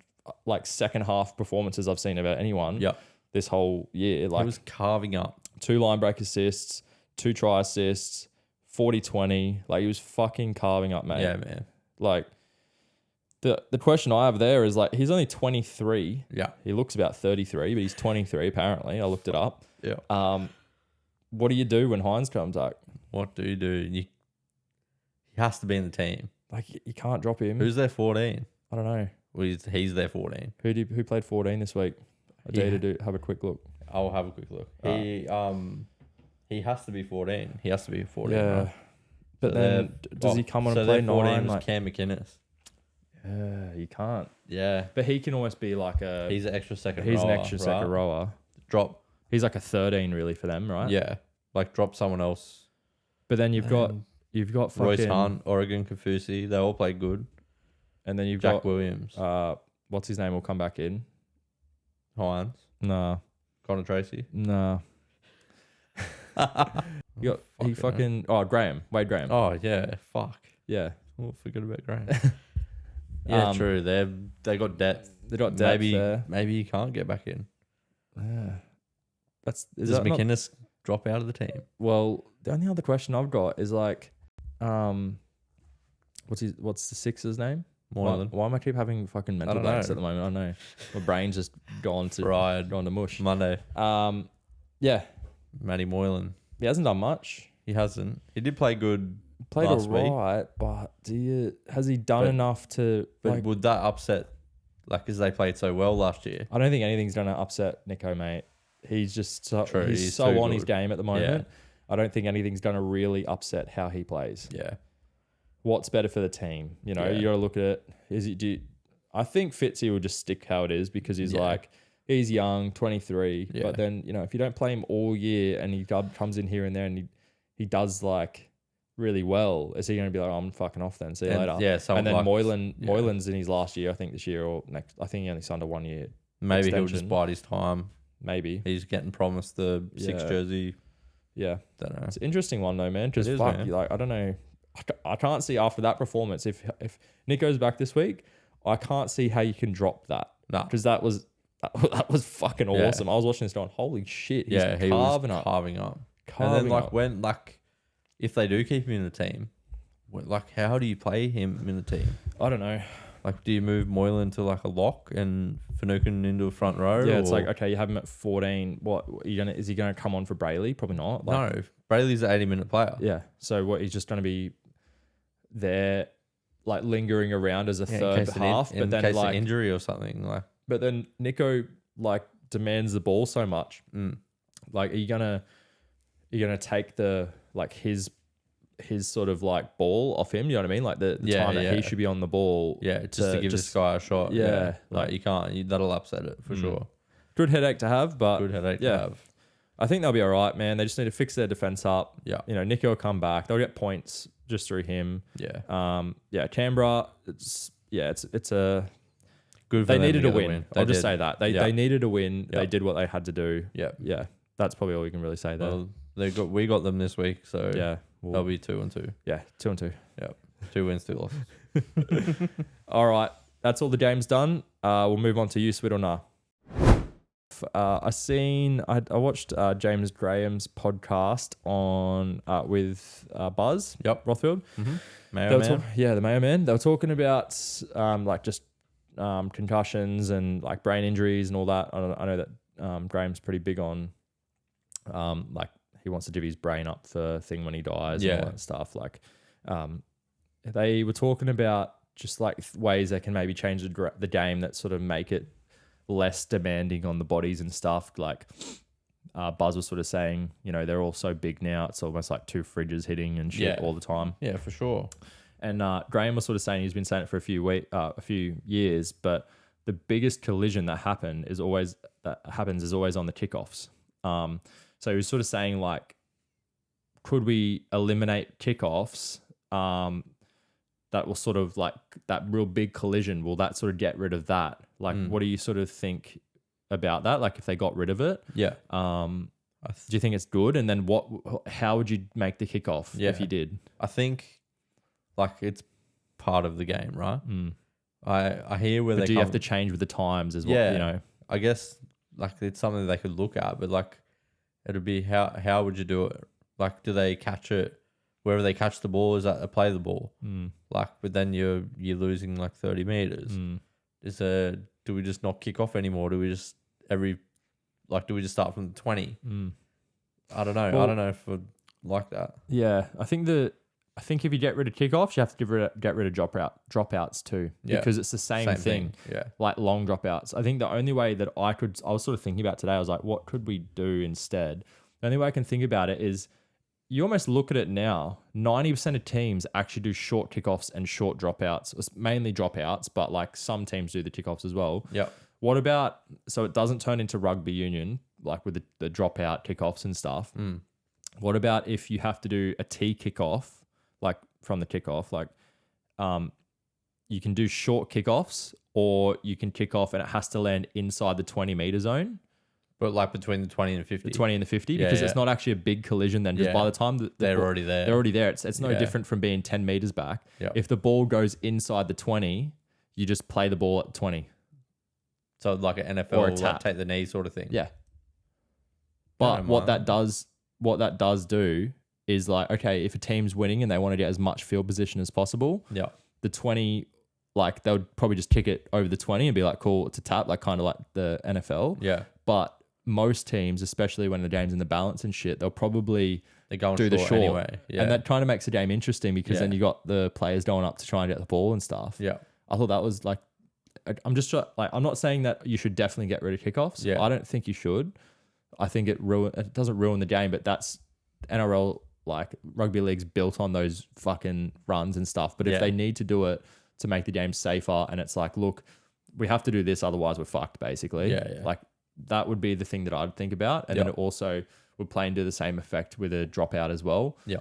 like second half performances I've seen about anyone. Yeah, this whole year. Like he was carving up 2 line break assists, 2 try assists, 40-20. Like he was fucking carving up, mate. Yeah, man. Like the question I have there is like he's only 23. Yeah, he looks about 33, but he's 23 apparently. I looked it up. Yeah. What do you do when Hines comes back? What do you do? He has to be in the team. Like you can't drop him. Who's there 14? I don't know. Well, he's there 14. Who played 14 this week? I dare to have a quick look. I'll have a quick look. He has to be 14. He has to be 14. Yeah. Right? But then does he come on and play 9? Was Cam McInnes. Yeah, you can't. Yeah. But he can almost be like he's an extra second rower. He's an extra second rower. Drop. He's like a 13 really for them, right? Yeah. Like drop someone else. But then you've got fucking Royce Hunt, Oregon Kafusi. They all play good. And then you've Jack got Williams. What's his name will come back in? Hines. Nah. Connor Tracy. Nah. Graham. Wade Graham. Oh yeah. Fuck. Yeah. Oh, forget about Graham. Yeah, true. They got depth. They got depth. Maybe he can't get back in. Yeah. Does McInnes drop out of the team? Well, the only other question I've got is like, what's the Sixers name? Moylan. Why am I keep having fucking mental blanks at the moment? I don't know. My brain's just gone to mush. Monday. Yeah. Matty Moylan. He hasn't done much. He hasn't. He did play good. Played last all right, but has he done enough to? But would that upset? Like, because they played so well last year. I don't think anything's going to upset Nico, mate. He's just so on his game at the moment. Yeah. I don't think anything's going to really upset how he plays. Yeah. What's better for the team? You know, you got to look at it. I think Fitzy will just stick how it is because he's he's young, 23. Yeah. But then, you know, if you don't play him all year and he comes in here and there and he does like really well, is he going to be like, I'm fucking off then, see you later? Yeah. And then Moylan's in his last year, I think this year or next. I think he only signed a 1 year Maybe extension. he'll just bide his time. Maybe he's getting promised the 6 jersey. Yeah, don't know. It's an interesting one though, man. Just fuck, like I don't know. I can't see after that performance if Nick goes back this week, I can't see how you can drop that. No, because that was fucking awesome. I was watching this going, holy shit, he's he carving was up. carving up. Carving and then up. when if they do keep him in the team, how do you play him in the team? I don't know. Do you move Moylan to a lock and Finucane into a front row? Yeah, it's okay, you have him at 14. Is he gonna come on for Brayley? Probably not. No, Brayley's an 80-minute player. Yeah. So he's just gonna be there, lingering around as a third half, but then of injury or something. But then Nico demands the ball so much. Are you gonna take the his sort of ball off him? You know what I mean? The time that he should be on the ball. Yeah, just to give this guy a shot. Yeah. You can't. That'll upset it for sure. Good headache to have, but good headache to have. I think they'll be all right, man. They just need to fix their defense up. Yeah. Nico will come back. They'll get points just through him. Yeah. Canberra. It's a good. They needed a win. I'll just say that they needed a win. Yeah. They did what they had to do. Yeah. That's probably all you can really say there. Well, we got them this week, so they'll be 2-2. Yeah, 2-2. Yeah, 2 wins, 2 losses. All right, that's all the games done. We'll move on to you, Swid or nah. I watched James Graham's podcast on with Buzz. Yep, Rothfield. Mm-hmm. Mayo Man. The Mayo Man. They were talking about concussions and brain injuries and all that. I know that Graham's pretty big on he wants to divvy his brain up for thing when he dies and all that stuff. They were talking about just ways they can maybe change the game that sort of make it less demanding on the bodies and stuff. Buzz was sort of saying, they're all so big now. It's almost like 2 fridges hitting and shit all the time. Yeah, for sure. And Graham was sort of saying, he's been saying it for a few years, but the biggest collision that happens is always on the kickoffs. So he was sort of saying could we eliminate kickoffs? That will sort of that real big collision. Will that sort of get rid of that? What do you sort of think about that? If they got rid of it? Yeah. Do you think it's good? And then how would you make the kickoff if you did? I think it's part of the game, right? I hear where do you have to change with the times as well? Yeah. I guess it's something they could look at, but it'd be how would you do it? Do they catch it wherever they catch the ball? Is that a play the ball? But then you're losing 30 meters. Do we just not kick off anymore? Do we just do we just start from the 20? I don't know. I don't know if we'd like that. Yeah, I think if you get rid of kickoffs, you have to get rid of dropouts too, because it's the same thing. Yeah, long dropouts. I think the only way that I was sort of thinking about today, I was what could we do instead? The only way I can think about it is you almost look at it now. 90% of teams actually do short kickoffs and short dropouts. It's mainly dropouts, but some teams do the kickoffs as well. Yeah. What about so it doesn't turn into rugby union with the dropout kickoffs and stuff? What about if you have to do a T kickoff? From the kickoff, you can do short kickoffs, or you can kick off and it has to land inside the 20-meter zone. But between the 20 and 50. The 20 and the 50, because it's not actually a big collision then. Because by the time they're already there. They're already there. It's no different from being 10 meters back. Yep. If the ball goes inside the 20, you just play the ball at 20. So an NFL or a tap. Take the knee sort of thing. Yeah. But what that does do is okay, if a team's winning and they want to get as much field position as possible, the 20, they would probably just kick it over the 20 and be cool, it's a tap, kind of like the NFL. Yeah. But most teams, especially when the game's in the balance and shit, they'll probably do the short anyway. Yeah. And that kind of makes the game interesting because then you got the players going up to try and get the ball and stuff. Yeah. I thought that was I'm just I'm not saying that you should definitely get rid of kickoffs. Yeah. I don't think you should. I think it doesn't ruin the game, but that's NRL, rugby league's built on those fucking runs and stuff. But if they need to do it to make the game safer, and it's look, we have to do this, otherwise we're fucked, basically. Yeah. That would be the thing that I'd think about. And then it also would play into the same effect with a dropout as well. Yeah.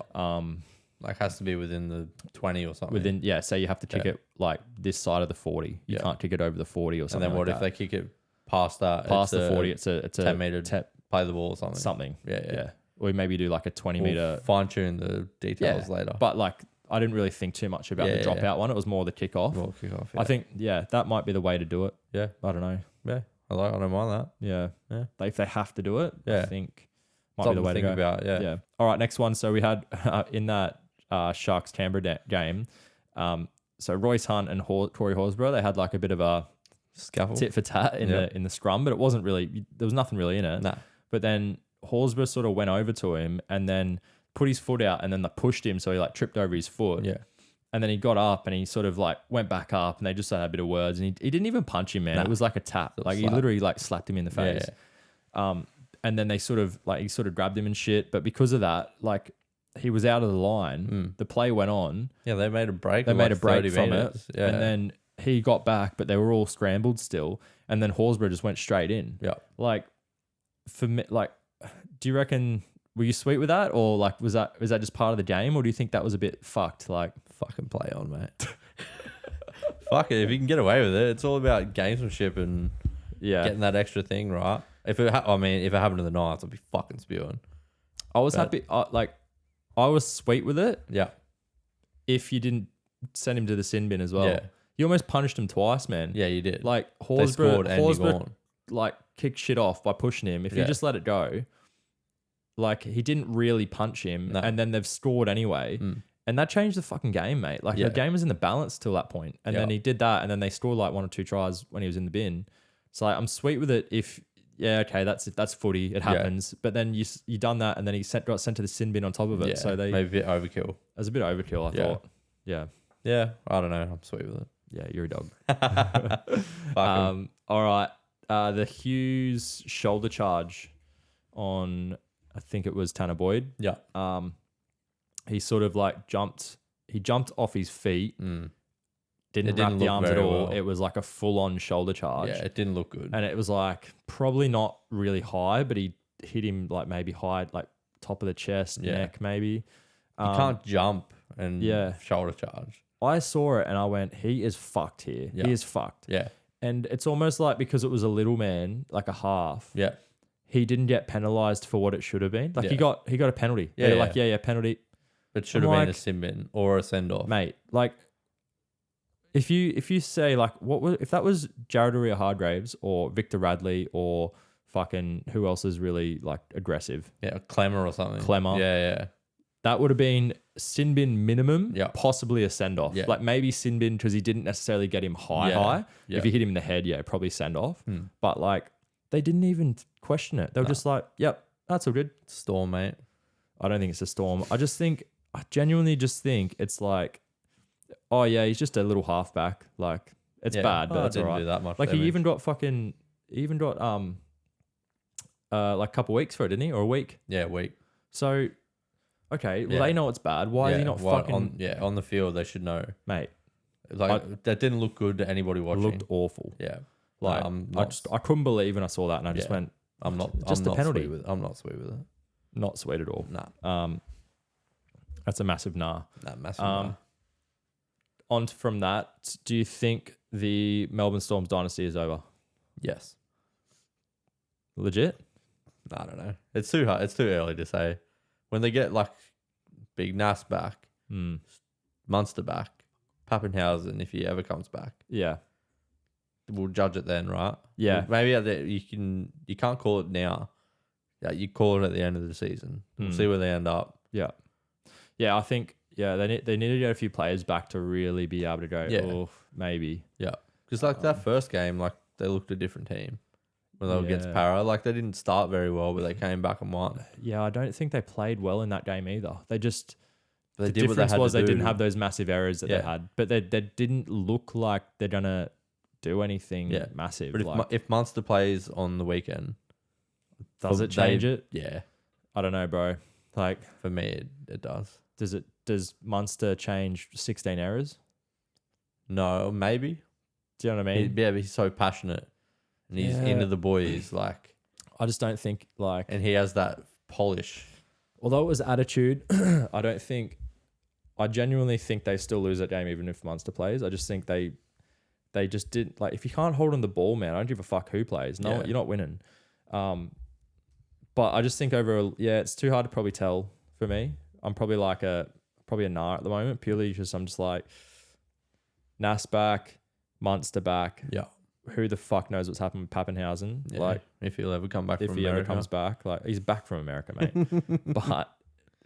Has to be within the 20 or something. Say you have to kick it this side of the 40. You can't kick it over the 40 or something. And then what if they kick it past that, past the 40, it's a 10 meter play the ball or something. Something. Yeah. Or maybe do like a 20 meter. Fine tune the details later. But like, I didn't really think too much about the dropout one. It was more the kickoff. I think, that might be the way to do it. Yeah. I don't know. Yeah. I don't mind that. Yeah. Like if they have to do it, I think might Something be the way to go. About, yeah. All right. Next one. So we had in that Sharks Canberra game. So Royce Hunt and Corey Horsburgh, they had like a bit of a scuffle, tit for tat in the scrum, but it wasn't really. There was nothing really in it. Nah. But then Horsburgh sort of went over to him and then put his foot out and then they pushed him, so he like tripped over his foot. Yeah. And then he got up and he sort of like went back up and they just had a bit of words and he didn't even punch him, man. It was like a tap. Like he literally like slapped him in the face. Yeah. And then they sort of like he sort of grabbed him and shit. But because of that, like he was out of the line. The play went on. Yeah, they made a break. They made a break from it. Yeah. And then he got back, but they were all scrambled still. And then Horsburgh just went straight in. Yeah. Like for me, like, do you reckon were you sweet with that, or like was that just part of the game, or do you think that was a bit fucked? Like fucking play on, mate. Fuck it, if you can get away with it, it's all about gamesmanship and getting that extra thing right. If it happened to the Knights, I'd be fucking spewing. I was happy. I was sweet with it. Yeah. If you didn't send him to the sin bin as well. Yeah. You almost punished him twice, man. Yeah, you did. Like Horsburgh like kicked shit off by pushing him. If you just let it go, like he didn't really punch him, and then they've scored anyway. And that changed the fucking game, mate. Like the game was in the balance till that point. And then he did that, and then they scored like 1 or 2 tries when he was in the bin. So like, I'm sweet with it if that's footy. It happens. But then you done that, and then he got sent to the sin bin on top of it. So they maybe a bit overkill. It was a bit overkill, I thought. Yeah. Yeah. I don't know. I'm sweet with it. Yeah, you're a dog. All right. The Hughes shoulder charge on, I think it was Tanner Boyd. Yeah. He sort of like jumped off his feet. Didn't wrap the arms at all. Well. It was like a full-on shoulder charge. Yeah, it didn't look good. And it was like probably not really high, but he hit him like maybe high, like top of the chest, neck maybe. You can't jump and shoulder charge. I saw it and I went, he is fucked here. Yeah. He is fucked. Yeah. And it's almost like because it was a little man, like a half. Yeah. He didn't get penalised for what it should have been. Like he got a penalty. Yeah. Like, penalty. It should have been a sin bin or a send off. Mate, like if you say like if that was Jared Hargraves or Victor Radley or fucking who else is really like aggressive? Yeah, Clemmer or something. Clemmer. Yeah. That would have been sin bin minimum, possibly a send off. Yeah. Like maybe sin bin because he didn't necessarily get him high. Yeah. If you hit him in the head, probably send off. But like they didn't even question it. They were just like, yep, that's all good. Storm, mate. I don't think it's a storm. I genuinely just think it's like, oh yeah, he's just a little halfback. Like it's bad, but it's all right. Do that much like damage. he even got like a couple weeks for it, didn't he? Or a week? Yeah, a week. So okay, well they know it's bad. Why is he not fucking on the field? They should know, mate. Like that didn't look good to anybody watching. It looked awful. Yeah, like I couldn't believe when I saw that, and I just went, I'm not just I'm a penalty. I'm not sweet with it. Not sweet at all. Nah. That's a massive nah. Massive nah. On from that, do you think the Melbourne Storm's dynasty is over? Yes. Legit? I don't know. It's too hard. It's too early to say. When they get like Big Nas back, Munster back, Pappenhausen, if he ever comes back, we'll judge it then, right? Yeah. Well, maybe you can't call it now. Yeah, you call it at the end of the season. We'll see where they end up. Yeah. Yeah, I think they need to get a few players back to really be able to go. Oh, maybe. Yeah, because like that first game, like they looked a different team when they were against Para. Like they didn't start very well, but they came back and won. Yeah, I don't think they played well in that game either. They just the difference was they didn't have those massive errors that they had, but they didn't look like they're gonna do anything massive. But if Munster plays on the weekend, does it change it? Yeah, I don't know, bro. Like for me, it does. Does Munster change 16 errors? No, maybe. Do you know what I mean? But he's so passionate and he's into the boys. Like, I just don't think like, and he has that polish. Although it was attitude, I genuinely think they still lose that game even if Munster plays. I just think they they just didn't like. If you can't hold on the ball, man, I don't give a fuck who plays. No, you're not winning. But I just think it's too hard to probably tell for me. I'm probably like a nah at the moment, purely because I'm just like Nas back, Munster back. Yeah. Who the fuck knows what's happened with Pappenhausen? Yeah. Like, if he'll ever come back from America. If he ever comes back, like he's back from America, mate. But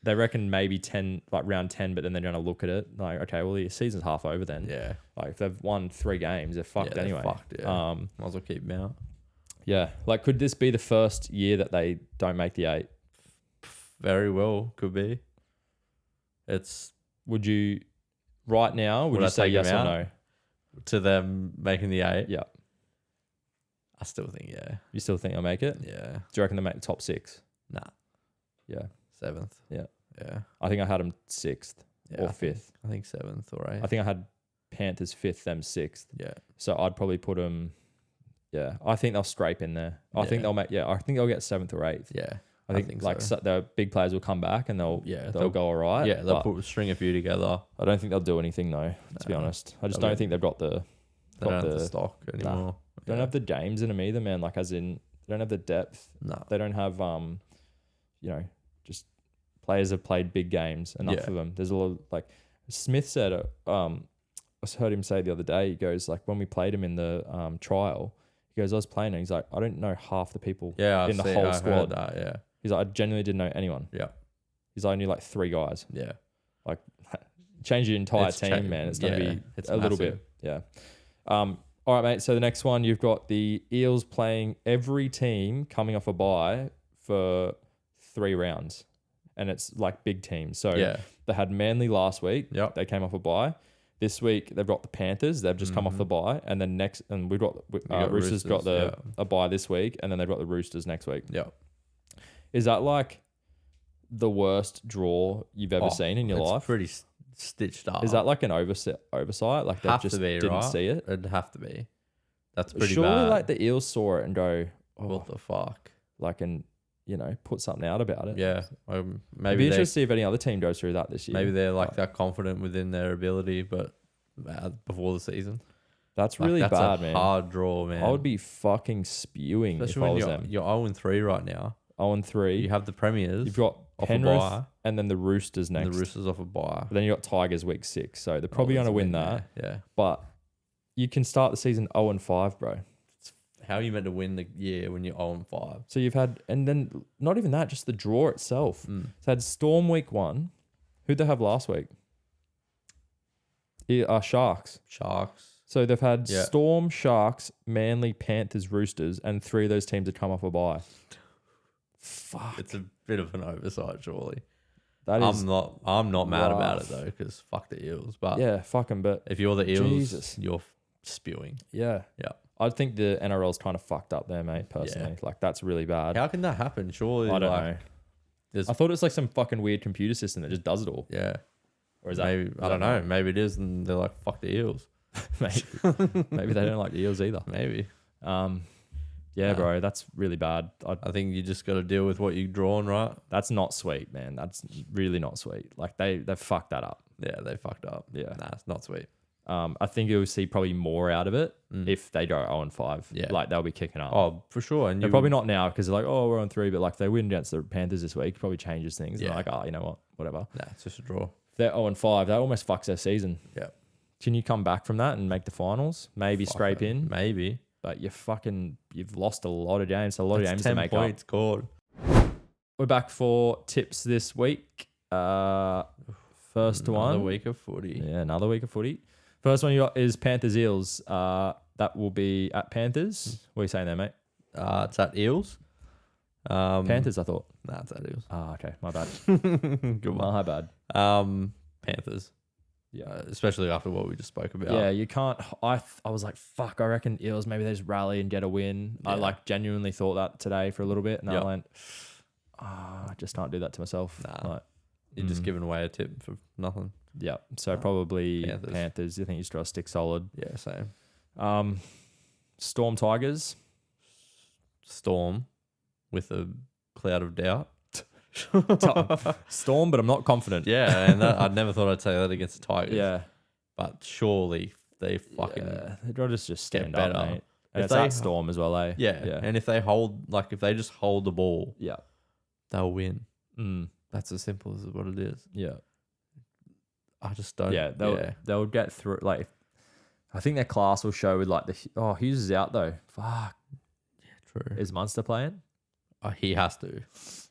they reckon maybe 10, like round 10, but then they're going to look at it like, okay, well, the season's half over then. Yeah. Like if they've won 3 games, they're fucked anyway. They're fucked, yeah. Might as well keep them out. Yeah. Like, could this be the first year that they don't make the 8? Very well, could be. Would you, right now, would you say yes or no? To them making the 8? Yeah. I still think, yeah. You still think they'll make it? Yeah. Do you reckon they'll make the top 6? Nah. Yeah. 7th. Yeah. Yeah. I think I had them 6th or 5th. I think 7th or 8th. I think I had Panthers 5th, them 6th. Yeah. So I'd probably put them, I think they'll scrape in there. I think they'll make, I think they'll get 7th or 8th. Yeah. I think like so. The big players will come back and they'll go all right. Yeah, they'll string a few together. I don't think they'll do anything though, to be honest. I just don't think they've got the... They don't have the stock anymore. Nah. They don't have the games in them either, man. Like as in, they don't have the depth. No. They don't have, just players have played big games, enough of them. There's a lot of, like Smith said, I heard him say the other day, he goes like, when we played him in the trial, he goes, I was playing and he's like, I don't know half the people in the whole squad. That, yeah. He's like, I genuinely didn't know anyone. Yeah. He's like, I knew like 3 guys. Yeah. Like change your entire team, man. It's going to be a little bit. Yeah. All right, mate. So the next one, you've got the Eels playing every team coming off a bye for 3 rounds. And it's like big teams. So they had Manly last week. Yep. They came off a bye. This week they've got the Panthers. They've just come off the bye. And then we've got Roosters got a bye this week. And then they've got the Roosters next week. Yeah. Is that like the worst draw you've ever seen in your life? Pretty stitched up. Is that like an oversight? Like they just didn't see it? It'd have to be. That's pretty Surely bad. like the Eels saw it and go, what the fuck? Like, and put something out about it. Yeah. Maybe it'd be interesting to see if any other team goes through that this year. Maybe they're like that confident within their ability, but before the season. That's really bad, man. Hard draw, man. I would be fucking spewing especially if I when was them. You're 0-3 right now. 0-3. You have the Premiers. You've got Penrith and then the Roosters next. The Roosters off a bye. But then you got Tigers week 6, so they're probably going to win that. Yeah. But you can start the season 0-5, bro. How are you meant to win the year when you're 0-5? So you've had, and then not even that, just the draw itself. So had Storm week 1. Who'd they have last week? Sharks. So they've had Storm, Sharks, Manly, Panthers, Roosters, and 3 of those teams have come off a bye. Fuck. It's a bit of an oversight, surely. That is. I'm not mad about it though, because fuck the Eels. But yeah, fuck them. But if you're the Eels, you're spewing. Yeah. I think the NRL's kind of fucked up there, mate. Personally, like that's really bad. How can that happen? Surely, I don't know. I thought it was like some fucking weird computer system that just does it all. Yeah. Or is maybe I don't know. Maybe it is, and they're like, fuck the Eels. Maybe they don't like the Eels either. Maybe. Yeah, bro, that's really bad. I think you just got to deal with what you've drawn, right? That's not sweet, man. That's really not sweet. Like they've fucked that up. Yeah, they fucked up. Yeah. Nah, it's not sweet. I think you'll see probably more out of it if they go 0-5. Yeah. Like they'll be kicking up. Oh, for sure. And they're probably not now because they're like, oh, we're on 3, but like they win against the Panthers this week, probably changes things. Yeah. They're like, oh, you know what? Whatever. Nah, it's just a draw. If they're 0-5, that almost fucks their season. Yeah. Can you come back from that and make the finals? Maybe scrape in. Maybe. But you've lost a lot of games. So a lot of games to make 10 points scored. We're back for tips this week. First one. Another week of footy. Yeah, another week of footy. First one you got is Panthers Eels. That will be at Panthers. What are you saying there, mate? It's at Eels. Panthers, I thought. Nah, it's at Eels. Okay. My bad. Good one. My bad. Panthers. Yeah. Especially after what we just spoke about. Yeah, you can't. I was like, fuck, I reckon Eels, maybe they just rally and get a win. Yeah. I like genuinely thought that today for a little bit. And I went, I just can't do that to myself. Nah. Like, you're just giving away a tip for nothing. Yeah. So probably Panthers. You think you just got to stick solid. Yeah, same. Storm Tigers. Storm with a cloud of doubt. Storm, but I'm not confident. Yeah, and I'd never thought I'd say that against the Tigers. Yeah. But surely they fucking they'd rather just stand better. up, mate. And If it's they- that Storm as well, eh? yeah. And if they hold, like if they just hold the ball, Yeah. they'll win. Mm. That's as simple as what it is. Yeah. I just don't. Yeah. They'll get through. Like, I think their class will show with like Hughes is out though. Fuck. True. Is Munster playing? He has to.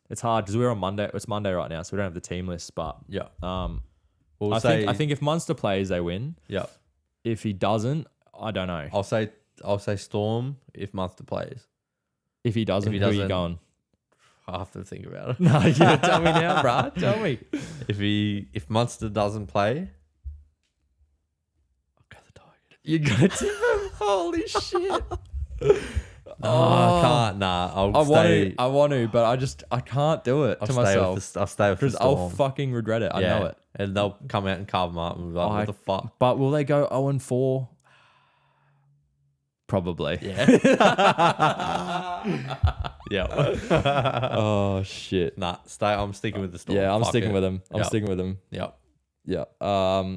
It's hard because we're on Monday. It's Monday right now, so we don't have the team list. But Yeah. I think if Munster plays, they win. Yeah. If he doesn't, I don't know. I'll say Storm if Munster plays. If he doesn't, who are you going? I have to think about it. No, yeah, tell me now, bruh. Tell me. If Munster doesn't play, I'll go the Tigers. You got to tip him? Holy shit. I can't. Nah, I want to, but I can't do it to myself. I'll stay with the Because Storm. I'll fucking regret it. I know it. And they'll come out and carve them up and be like, what the fuck? But will they go 0-4? Probably. Yeah. Yeah. Oh, shit. Nah, I'm sticking with the Storm. Yeah, I'm Fuck sticking it. with them. I'm Yep. sticking with them. Yep. Yeah.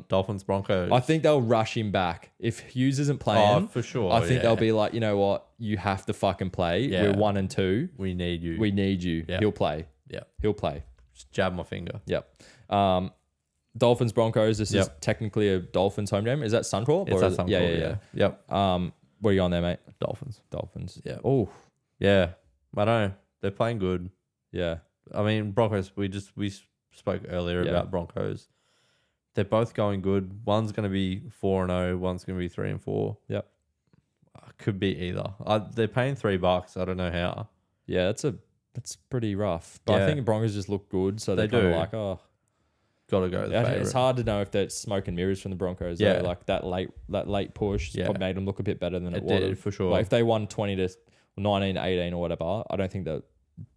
Dolphins, Broncos. I think they'll rush him back. If Hughes isn't playing, for sure. I think they'll be like, you know what? You have to fucking play. Yeah. We're 1 and 2. We need you. We need you. Yeah. He'll play. Yeah. He'll play. Just jab my finger. Yep. Dolphins, Broncos. This is Yep. technically a Dolphins home game. Is that Suncorp? It's that Suncorp, Yeah. Yep. What are you on there, mate? Dolphins. Yeah. Oh, Yeah. I don't know. They're playing good. yeah. I mean, Broncos, we spoke earlier Yeah. about Broncos. They're both going good. One's going to be 4-0. One's going to be 3-4. Yep. Could be either. They're paying $3. I don't know how. Yeah, that's pretty rough. But I Yeah. think the Broncos just look good, so They they're kind of do. like, oh. Got to go. The Yeah, favorite. it's hard to know if that's smoke and mirrors from the Broncos. Yeah. Though. Like that late push Yeah. probably made them look a bit better than it It did, was. for sure. Like if they won 19-18 or whatever, I don't think that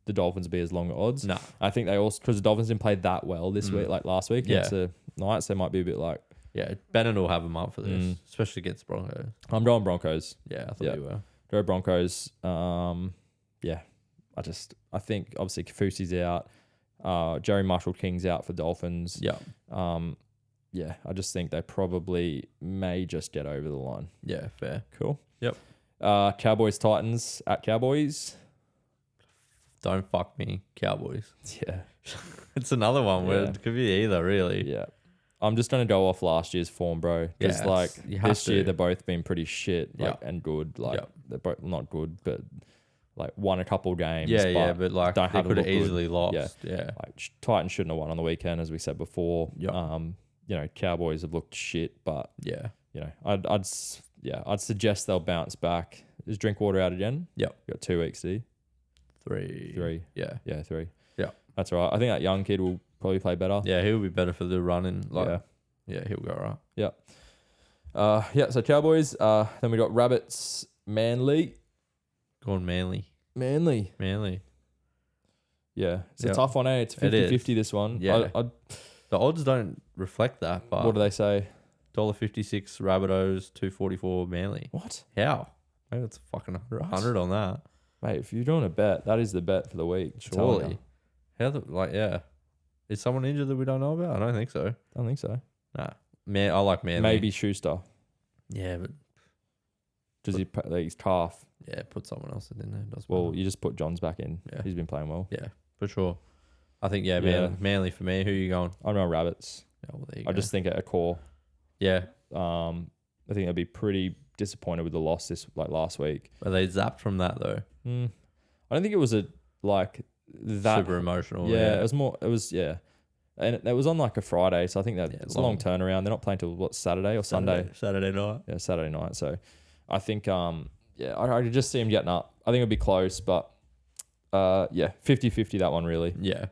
the Dolphins would be as long odds. No. I think they also, because the Dolphins didn't play that well this week, like last week Yeah. against the Knights, they might be a bit like, Yeah, Bennett will have them up for this, especially against Broncos. I'm going Broncos. Yeah, I thought Yeah. you were. Go Broncos. Yeah. I think obviously Kafusi's out. Jerry Marshall King's out for Dolphins. Yeah. Yeah, I just think they probably may just get over the line. Yeah, fair. Cool. Yep. Cowboys Titans at Cowboys. Don't fuck me, Cowboys. Yeah. It's another one where Yeah. it could be either, really. Yeah. I'm just gonna go off last year's form, bro. Because Yeah, like you have this year to. they've both been pretty shit, like Yeah. and good. Like Yeah. they're both not good, but like won a couple games. But like don't they have to could have look good. easily lost. Yeah. Yeah. Like Titans shouldn't have won on the weekend, as we said before. Yeah. Cowboys have looked shit, but Yeah. I'd suggest they'll bounce back. Is Drinkwater out again? Yep. Got 2 weeks, do you? 3. Yeah. Yeah, 3. Yeah. That's all right. I think that young kid will probably play better. Yeah, he'll be better for the running. Yeah. He'll go right. Yeah. So Cowboys. Then we got Rabbits, Manly. Going Manly. Yeah. It's a Yep. tough one, eh? It's It is. 50-50 this one. Yeah. The odds don't reflect that, but What do they say? $1.56 Rabbitohs, $2.44 Manly. What? How? Maybe it's fucking 100 on that. Mate, if you're doing a bet, that is the bet for the week. I'm telling Surely. you. How Is someone injured that we don't know about? I don't think so. I don't think so. Nah. Man, I like Manly. Maybe Schuster. Yeah, but Does he like his calf? yeah, put someone else in there. Doesn't Well, matter. you just put Johns back in. Yeah. He's been playing well. Yeah, for sure. I think Yeah. Manly for me. Who you going? I'm on Rabbits. Oh, well, there you I go. just think at a core. yeah. I think they'd be pretty disappointed with the loss last week. Are they zapped from that though? I don't think it was that Super emotional. Yeah, it was more. It was and it was on like a Friday, so I think that Yeah, it's a long turnaround. They're not playing till what, Saturday or Sunday? Saturday night. Yeah, Saturday night. So I think I could just see him getting up. I think it'd be close, but 50-50 that one really. Yeah.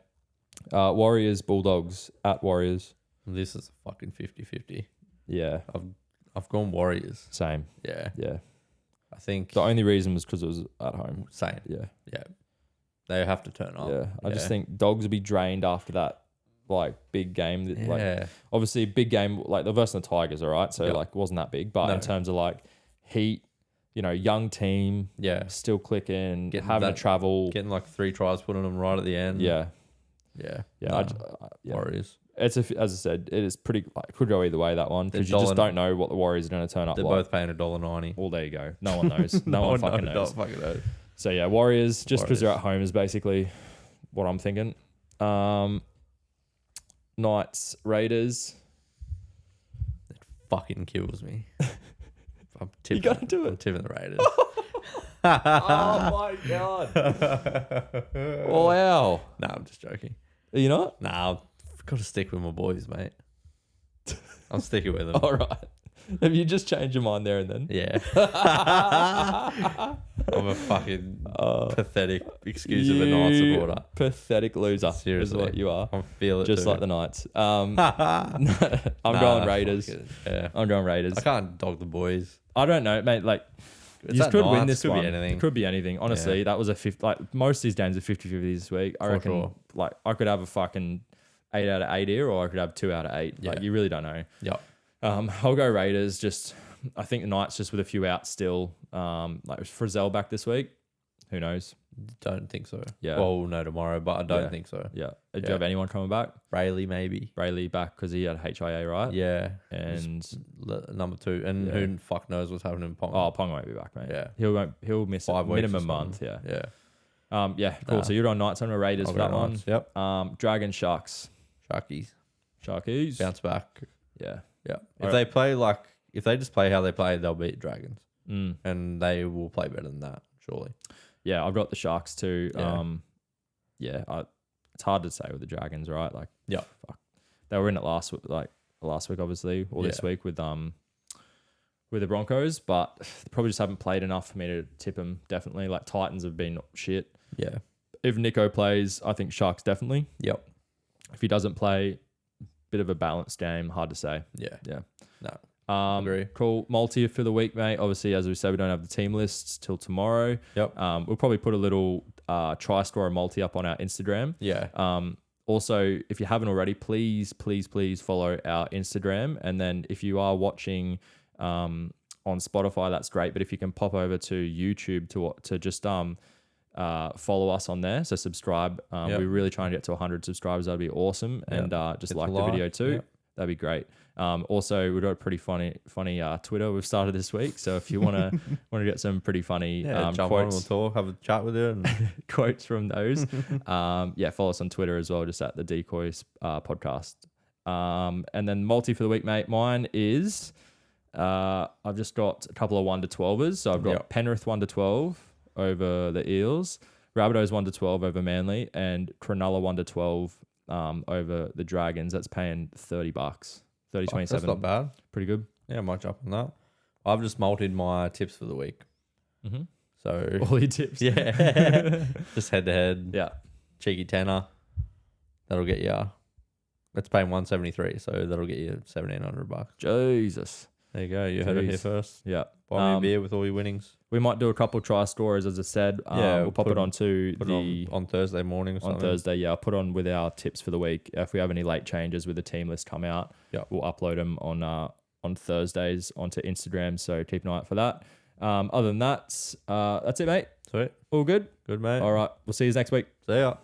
Warriors, Bulldogs at Warriors. This is a fucking 50-50. Yeah, I've gone Warriors. same. Yeah. Yeah, I think the only reason was because it was at home. same. Yeah, Yeah. They have to turn up. yeah. I just think Dogs would be drained after that like big game. That, like Yeah. obviously big game like the versus the Tigers, all right. So Yeah. like it wasn't that big, but No. in terms of like heat, young team, Yeah. still clicking, Getting having that- to travel. Getting like 3 tries put on them right at the end. Yeah, Yeah. yeah, No. yeah. Warriors. As I said, it is pretty. Could go either way that one because you just don't know what the Warriors are going to turn up. They're both paying $1.90. Well, there you go. No one knows. No one fucking knows. Fucking knows. So yeah, Warriors just because they're at home is basically what I'm thinking. Knights, Raiders. It fucking kills me. You gotta do it. I'm tipping the Raiders. Oh my god! Wow. No, I'm just joking. Are you not? Nah, I've got to stick with my boys, mate. I'm sticking with them. All right. Have you just changed your mind there and then? Yeah. I'm a fucking pathetic excuse of a Knights supporter. Pathetic loser. Seriously. Is what you are. I feel it just too. like the Knights. I'm going Raiders. Yeah. I'm going Raiders. I can't dog the boys. I don't know, mate. Like, you could win this one. Anything. It could be anything. Honestly, that was a 50. Like, most of these games are 50-50 this week. I reckon, sure. like, I could have a fucking 8 out of 8 here, or I could have 2 out of 8. Yeah. Like, you really don't know. Yep. I'll go Raiders. Just, I think the Knights just with a few outs still. Like, was Frizzell back this week? Who knows? Don't think so. Yeah. Well, we'll know tomorrow, but I don't think so. Yeah. Do you have anyone coming back? Rayleigh, maybe. Rayleigh back because he had HIA, right? Yeah. And number 2. And who fuck knows what's happening in Pong. Oh, Pong won't be back, mate. Yeah. He'll miss 5 a weeks minimum month. Yeah. Yeah. Yeah, cool. So you're on Knights. I'm on Raiders for that one. Yep. Dragon Sharks. Sharkies. Bounce back. Yeah. Yeah. If they play if they just play how they play, they'll beat Dragons. And they will play better than that, surely. Yeah, I've got the Sharks too. Yeah. It's hard to say with the Dragons, right? Like, fuck. They were in it last week, obviously, or this week with the Broncos, but they probably just haven't played enough for me to tip them. Definitely, like Titans have been shit. Yeah. If Nico plays, I think Sharks definitely. Yep. If he doesn't play, bit of a balanced game. Hard to say. Yeah. Yeah. No. Agree. Cool. Multi for the week, mate. Obviously, as we said, we don't have the team lists till tomorrow. Yep. We'll probably put a little try scorer multi up on our Instagram. Yeah. Also, if you haven't already, please follow our Instagram. And then if you are watching on Spotify, that's great. But if you can pop over to YouTube to just follow us on there. So subscribe. We're really trying to get to 100 subscribers. That'd be awesome. And just like the video too. Yep. That'd be great. Also, we've got a pretty funny Twitter we've started this week. So if you want to get some pretty funny jump quotes, on, we'll talk, have a chat with you, and quotes from those. Follow us on Twitter as well, just at the Decoys podcast. And then multi for the week, mate. Mine is I've just got a couple of 1 to 12ers. So I've got Penrith 1 to 12 over the Eels, Rabbitohs 1 to 12 over Manly, and Cronulla 1 to 12 over the Dragons. That's paying $30. 30.27. That's not bad. Pretty good. Yeah, I might jump on that. I've just multied my tips for the week. Mm-hmm. So all your tips. Yeah. Just head to head. Yeah. Cheeky tenner. That'll get you. It's paying $173, so that'll get you $1,700. Jesus. There you go. You heard it here first. Yeah. Buy me a beer with all your winnings. We might do a couple of try scorers, as I said. We'll pop it onto on Thursday morning or something. On Thursday, I'll put on with our tips for the week. If we have any late changes with the team list come out, we'll upload them on Thursdays onto Instagram. So keep an eye out for that. Other than that, that's it, mate. Sweet. All good? Good, mate. All right. We'll see you next week. See ya.